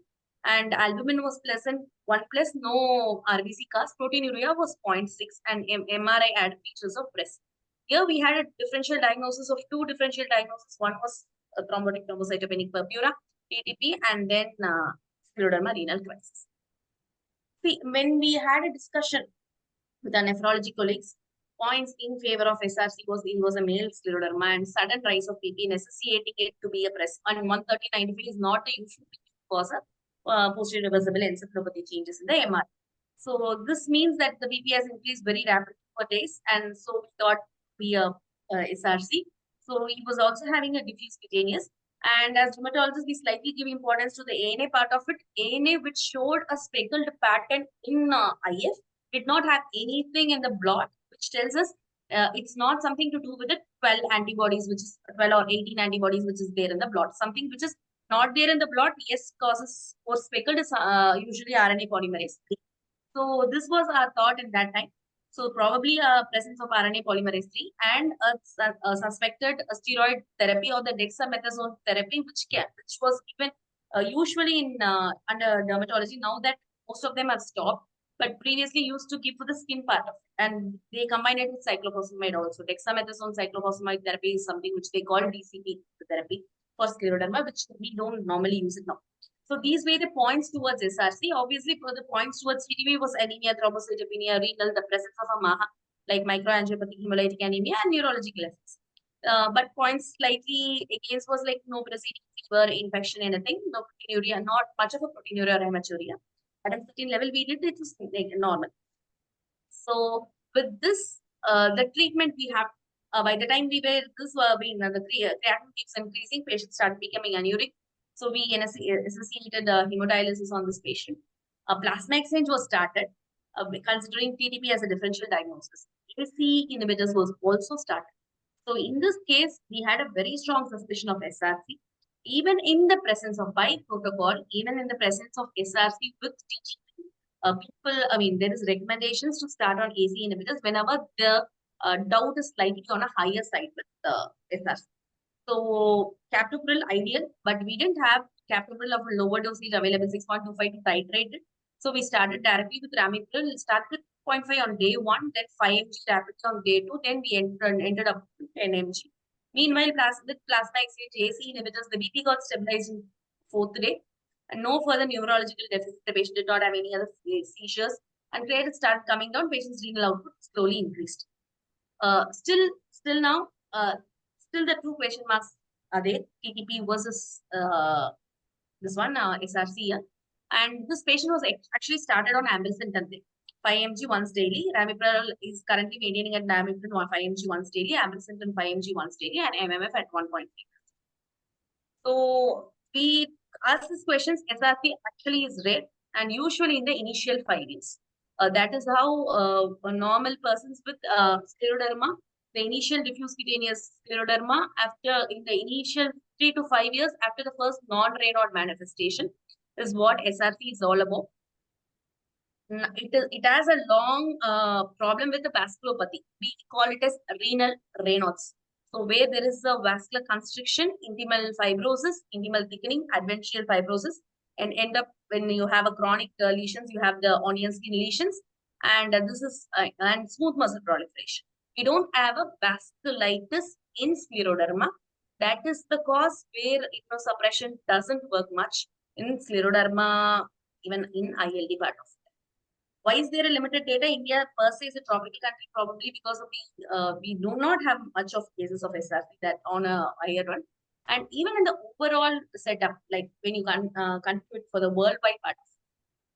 And albumin was pleasant, 1+, no RBC cast, proteinuria was 0.6, and MRI added features of breast. Here we had a differential diagnosis of two differential diagnoses. One was thrombotic thrombocytopenic purpura, TTP, and then scleroderma renal crisis. See, when we had a discussion with our nephrology colleagues, points in favor of SRC was he was a male scleroderma and sudden rise of BP necessitating it to be a press. And 130/95 is not a usual cause of posterior reversible encephalopathy changes in the MRI. So this means that the BP has increased very rapidly for days, and so we thought we SRC. So he was also having a diffuse cutaneous. And as rheumatologists, we slightly give importance to the ANA part of it. ANA, which showed a speckled pattern in IF, did not have anything in the blood, which tells us it's not something to do with the 12 antibodies, which is 12 or 18 antibodies, which is there in the blood. Something which is not there in the blood, yes, causes or speckled is usually RNA polymerase. So this was our thought at that time. So probably a presence of RNA polymerase 3 and a suspected steroid therapy or the dexamethasone therapy, which was given usually in under dermatology. Now that most of them have stopped, but previously used to give for the skin part of it, and they combine it with cyclophosphamide also. Dexamethasone cyclophosphamide therapy is something which they call DCP therapy for scleroderma, which we don't normally use it now. So these were the points towards SRC. Obviously, for the points towards TTP was anemia, thrombocytopenia, renal, the presence of a MAHA, like microangiopathy, hemolytic anemia, and neurological effects. But points slightly against was like no proceeding fever, infection, anything, no proteinuria, not much of a proteinuria or hematuria. At a certain level, we did it was like normal. So with this, the treatment we have, by the time we were, the creatinine keeps increasing, patients start becoming anuric. So we associated hemodialysis on this patient. A plasma exchange was started, considering TTP as a differential diagnosis. ACE inhibitors was also started. So in this case, we had a very strong suspicion of SRC. Even in the presence of by protocol, even in the presence of SRC with TTP, there is recommendations to start on ACE inhibitors whenever the doubt is slightly on a higher side with SRC. So captopril ideal, but we didn't have captopril of lower dosage available 6.25 to titrate it. So we started directly with ramipril. We'll start with 6.5 on day 1, then 5 mg rapids on day 2, then we ended up to 10 mg. Meanwhile, with plasma exchange AC inhibitors, the BP got stabilized in 4th day, and no further neurological deficit. The patient did not have any other seizures, and platelets started coming down. Patient's renal output slowly increased. Still now, still the two question marks are there: TTP versus this one SRC here. And this patient was actually started on ambrisentan 5 mg once daily. Ramipril is currently maintaining at Ramipril 5 mg once daily, ambrisentan 5 mg once daily, and MMF at 1.3. So we ask these questions. SRC actually is rare, and usually in the initial 5 years. That is how normal persons with scleroderma, the initial diffuse cutaneous scleroderma, after in the initial 3 to 5 years after the first non-Raynaud manifestation, is what SRC is all about. It has a long problem with the vasculopathy. We call it as renal Raynaud's. So where there is a vascular constriction, intimal fibrosis, intimal thickening, advential fibrosis, and end up when you have a chronic lesions, you have the onion skin lesions, and this is and smooth muscle proliferation. We don't have a vasculitis in scleroderma. That is the cause where immunosuppression doesn't work much in scleroderma, even in ILD part of it. Why is there a limited data? India per se is a tropical country, probably because of the we do not have much of cases of SRC that on a higher one. And even in the overall setup, like when you compute for the worldwide part,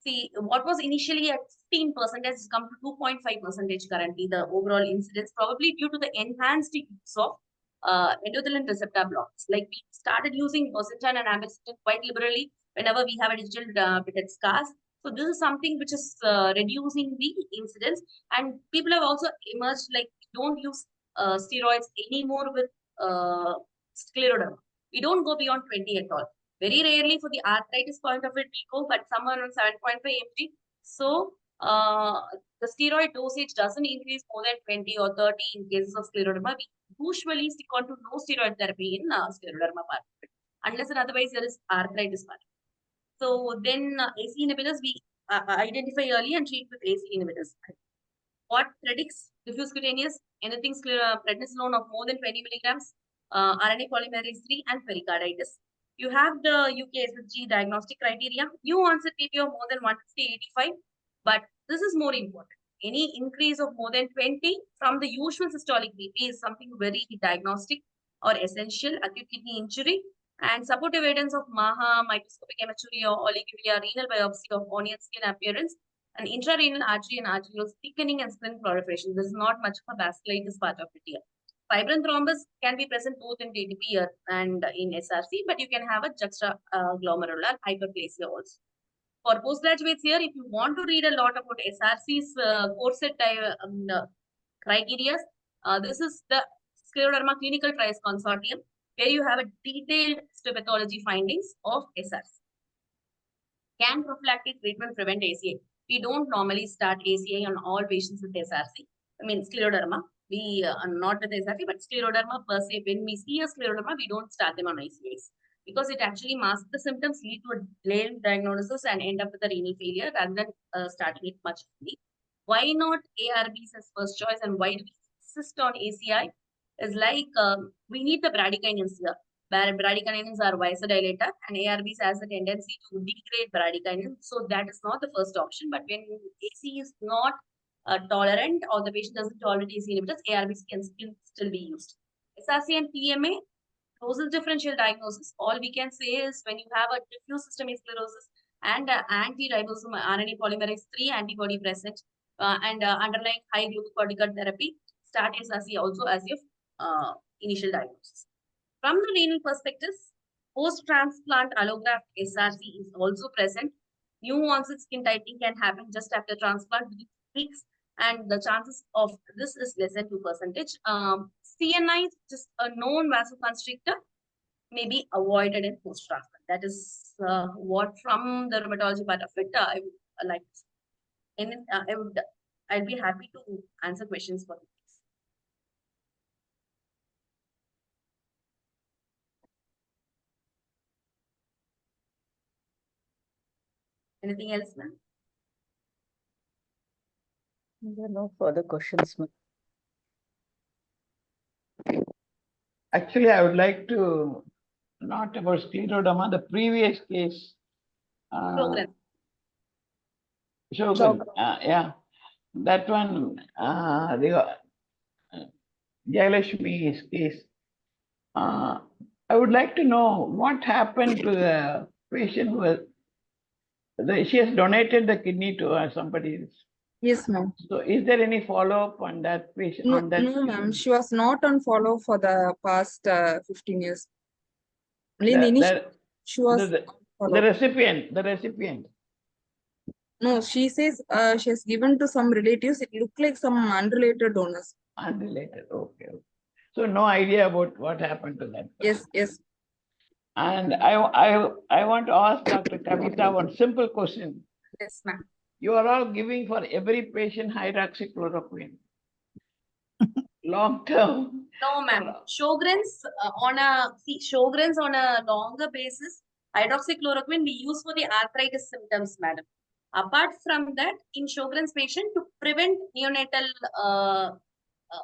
see what was initially at 15% has come to 2.5% currently, the overall incidence, probably due to the enhanced use of endothelin receptor blocks. Like we started using bosentan and ambrisentan quite liberally whenever we have a digital pitted scars. So this is something which is reducing the incidence, and people have also emerged like don't use steroids anymore with scleroderma. We don't go beyond 20 at all. Very rarely for the arthritis point of it we go, but somewhere on 7.5 mg. So the steroid dosage doesn't increase more than 20 or 30 in cases of scleroderma. We usually stick on to no steroid therapy in scleroderma part of it, unless and otherwise there is arthritis part. So then AC inhibitors, we identify early and treat with AC inhibitors. What predicts diffuse cutaneous? Anything prednisolone of more than 20 milligrams, RNA polymerase 3, and pericarditis. You have the UK SSG diagnostic criteria. New onset TB of more than 150/85, but this is more important. Any increase of more than 20 from the usual systolic BP is something very diagnostic or essential. Acute kidney injury and supportive evidence of MAHA, microscopic hematuria, oliguria, renal biopsy of onion skin appearance, and intrarenal artery and arterial thickening and skin proliferation. This is not much of a vasculitis part of it here. Fibrin thrombus can be present both in TTP and in SRC, but you can have a juxtaglomerular hyperplasia also. For postgraduates here, if you want to read a lot about SRC's core set criteria, this is the Scleroderma Clinical Trials Consortium, where you have a detailed histopathology findings of SRC. Can prophylactic treatment prevent ACI? We don't normally start ACI on all patients with SRC. I mean, scleroderma. We are not with SRC, but scleroderma per se, when we see a scleroderma, we don't start them on ACIs because it actually masks the symptoms, lead to a delayed diagnosis, and end up with a renal failure rather than starting it much early. Why not ARBs as first choice, and why do we insist on ACI? Is like we need the bradykinins here. Bradykinins are vasodilator, and ARBs has a tendency to degrade bradykinin. So that is not the first option. But when AC is not tolerant or the patient doesn't tolerate AC inhibitors, ARBs can still be used. SRC and PMA, those is differential diagnosis. All we can say is when you have a diffuse systemic sclerosis and anti-ribosomal RNA polymerase 3 antibody present and underlying high glucocorticoid therapy, start SRC also as your initial diagnosis. From the renal perspective, post-transplant allograft SRC is also present. New onset skin tightening can happen just after transplant within weeks, and the chances of this is less than 2%. CNI, just a known vasoconstrictor, may be avoided in post-transplant. That is what from the rheumatology part of it I would like to say. And I'd be happy to answer questions for you. Anything else, ma'am? There are no further questions, ma'am. Actually, I would like to, not about scleroderma, the previous case. Sjogren. Sjogren, yeah. That one, Jayalakshmi's case. I would like to know what happened to the patient who was, she has donated the kidney to somebody else. Yes, ma'am. So is there any follow-up on that patient? No, on that no, ma'am. patient? She was not on follow for the past 15 years. Only in the The, initial, the, she was the, on the follow. recipient. No, she says she has given to some relatives. It looked like some unrelated donors. Unrelated, okay. So no idea about what happened to that person. Yes, yes. And I want to ask Dr. Kavita one simple question. Yes, ma'am. You are all giving for every patient hydroxychloroquine. Long term. No, ma'am. Sjogren's Sjogren's on a longer basis. Hydroxychloroquine we use for the arthritis symptoms, madam. Apart from that, in Sjogren's patient to prevent neonatal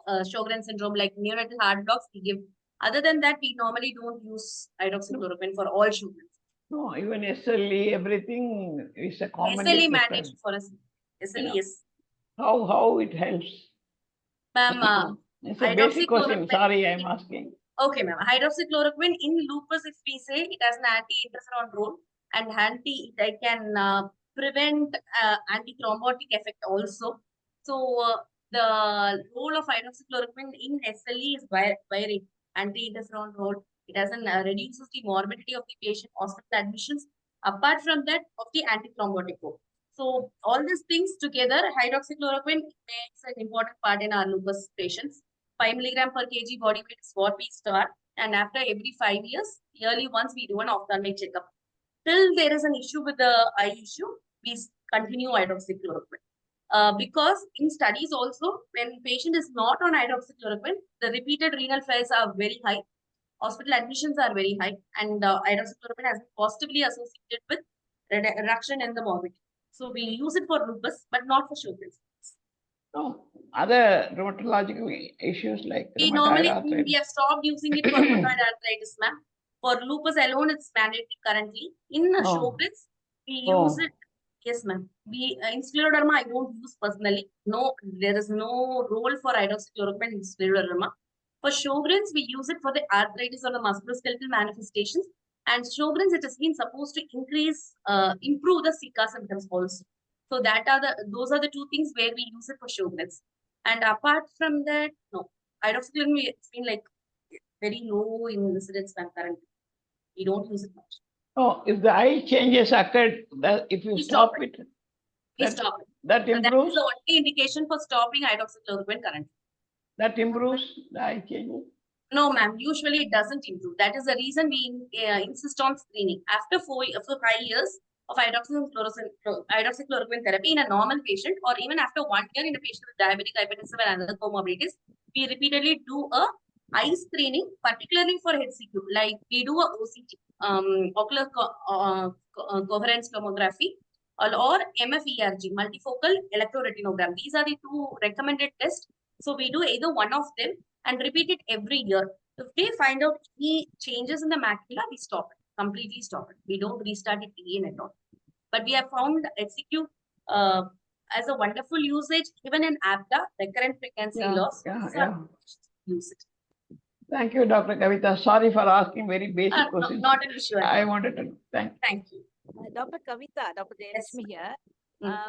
Sjogren syndrome, like neonatal heart blocks, we give. Other than that, we normally don't use hydroxychloroquine for all Sjogren's. No, even SLE, everything is a common. SLE managed for us. SLE, yes. How it helps? Ma'am, it's a basic question. Sorry, I'm asking. Okay, ma'am. Hydroxychloroquine in lupus, if we say it has an anti-interferon role and it can prevent anti-thrombotic effect also. So the role of hydroxychloroquine in SLE is varied. Anti-interferon role. It has reduces the morbidity of the patient, hospital admissions. Apart from that, of the anti-thrombotic role. So all these things together, hydroxychloroquine makes an important part in our lupus patients. 5 milligram per kg body weight is what we start. And after every 5 years, yearly once we do an ophthalmic checkup. Till there is an issue with the eye issue, we continue hydroxychloroquine. Because in studies also, when patient is not on hydroxychloroquine, the repeated renal failures are very high. Hospital admissions are very high. And hydroxychloroquine has been positively associated with reduction in the morbidity. So we use it for lupus, but not for Sjogren's. No, other rheumatological issues like We rheumatoid arthritis. we have stopped using it for rheumatoid arthritis, ma'am. For lupus alone, it's mandatory currently. In Sjogren's, we use it. Yes, ma'am. We in scleroderma, I don't use personally. No, there is no role for hydroxychloroquine in scleroderma. For Sjogren's, we use it for the arthritis or the musculoskeletal manifestations. And Sjogren's, it has been supposed to improve the Zika symptoms also. So those are the two things where we use it for Sjogren's. And apart from that, no. Hydroxychloroquine, it's been like very low in incidence currently. We don't use it much. Oh, if the eye changes occurred, if you stop it, we stop it. That improves? That is the only indication for stopping hydroxychloroquine currently. That improves the eye changes? No, ma'am. Usually it doesn't improve. That is the reason we insist on screening. After 5 years of hydroxychloroquine therapy in a normal patient, or even after 1 year in a patient with diabetic hypertension and other comorbidities, we repeatedly do a eye screening, particularly for HCQ. Like we do a OCT, ocular coherence tomography, or MFERG, multifocal electroretinogram. These are the two recommended tests. So we do either one of them and repeat it every year. If they find out any changes in the macula, we stop it, completely stop it. We don't restart it again at all. But we have found HCQ as a wonderful usage, even in ABDA, recurrent frequency loss. Use it. Thank you, Dr. Kavita. Sorry for asking very basic questions. No, not an issue. I wanted to thank you. Dr. Kavita, Dr. Jayalakshmi here.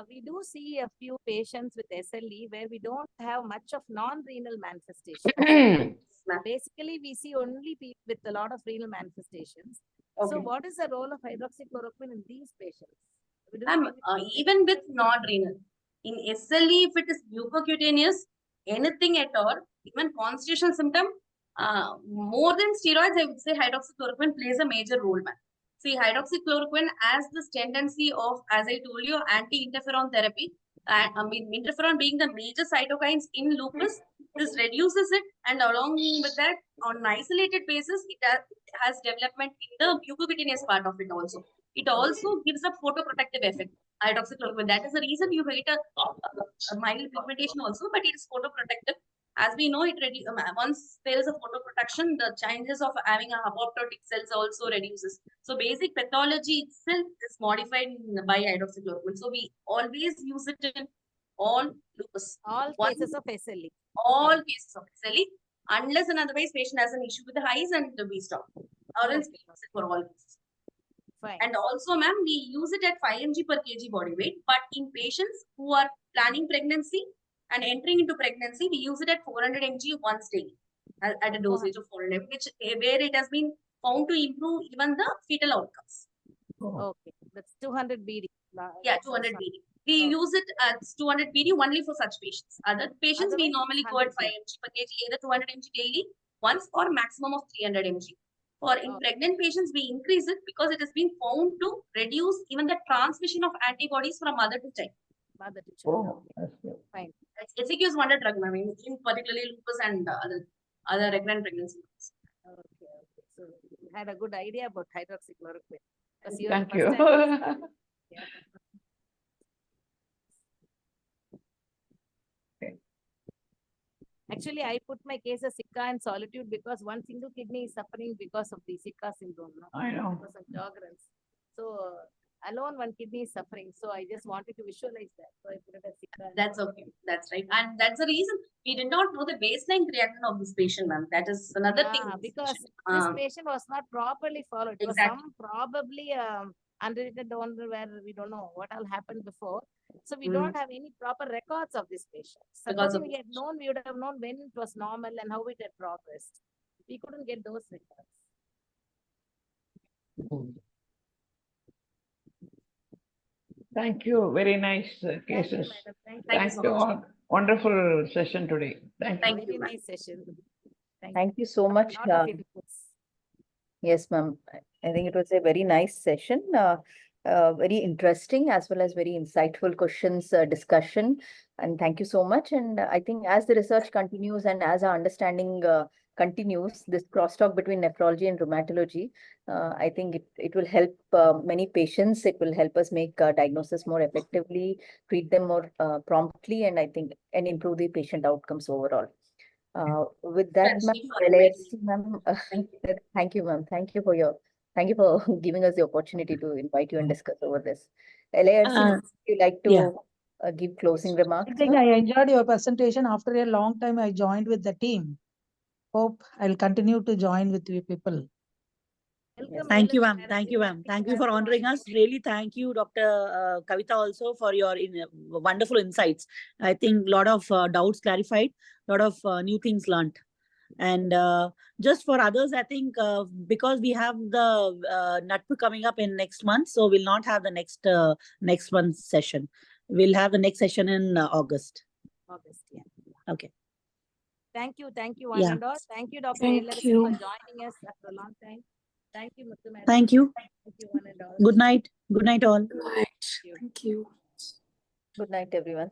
We do see a few patients with SLE where we don't have much of non-renal manifestations. Basically, we see only people with a lot of renal manifestations. So what is the role of hydroxychloroquine in these patients? Even with non-renal, in SLE, if it is mucocutaneous, anything at all, even constitutional symptom, more than steroids, I would say hydroxychloroquine plays a major role, man. See, hydroxychloroquine has this tendency of, as I told you, anti-interferon therapy. Interferon being the major cytokines in lupus, this reduces it, and along with that, on an isolated basis, it has development in the mucocutaneous part of it also. It also gives a photoprotective effect. hydroxychloroquine. That is the reason you get a mild pigmentation also, but it is photoprotective. As we know, it once there is a photoprotection, the chances of having a apoptotic cells also reduces. So basic pathology itself is modified by hydroxychloroquine. So we always use it in all lupus. All cases of SLE. All cases of SLE, unless and otherwise patient has an issue with the highs and we stop. Or else we use it for all cases. Fine. And also, ma'am, we use it at 5 mg per kg body weight, but in patients who are planning pregnancy and entering into pregnancy, we use it at 400 mg once daily at a dosage of 400 mg, which where it has been found to improve even the fetal outcomes. Okay, that's 200 BD. Yeah, 200 BD. We use it at 200 BD only for such patients. Other patients, we normally go at 5 mg per kg, either 200 mg daily once or maximum of 300 mg. For in pregnant patients, we increase it because it has been found to reduce even the transmission of antibodies from mother to child. Mother to child. Oh, that's good. Fine. Efficacious wonder drug, I mean, in particularly lupus and other recurrent pregnancy. Okay, okay. So you had a good idea about hydroxychloroquine. Because you Thank you. Yeah. Actually, I put my case as Sika and solitude because one single kidney is suffering because of the Sika syndrome. No? I know. Because of Sjogren's. So alone one kidney is suffering. So I just wanted to visualize that. So I put it as Sika. That's okay. That's right. And that's the reason we did not know the baseline creatinine of this patient, ma'am. That is another thing. Because this patient was not properly followed. It was some probably unrelated donor where we don't know what all happened before. So we don't have any proper records of this patient. Suppose we had known, we would have known when it was normal and how it had progressed. We couldn't get those records. Thank you. Very nice cases. Thank you, Thank you all. Wonderful session today. Thank you. Very nice session. Thank you so much. Lot of inputs. Yes, ma'am. I think it was a very nice session, very interesting as well as very insightful questions, discussion. And thank you so much. And I think as the research continues and as our understanding continues, this crosstalk between nephrology and rheumatology, I think it will help many patients. It will help us make diagnosis more effectively, treat them more promptly, and I think and improve the patient outcomes overall. With that, ma'am, thank you, ma'am. Thank you for giving us the opportunity to invite you and discuss over this. LARC, would you like to give closing remarks? I think I enjoyed your presentation. After a long time, I joined with the team. Hope I'll continue to join with you people. Thank you, ma'am. Thank you, ma'am. Thank you for honoring us. Really, thank you, Dr. Kavita, also for your wonderful insights. I think a lot of doubts clarified, a lot of new things learned. And just for others, I think because we have the NATPU coming up in next month, so we'll not have the next month's session. We'll have the next session in August. August, yeah. Okay. Thank you, one and all. Thank you, Dr. Thank you for joining us after a long time. Thank you, Muthu Madam. Thank you. Thank you, one and all. Good night. Good night, all. Good night. Thank you. Good night, everyone.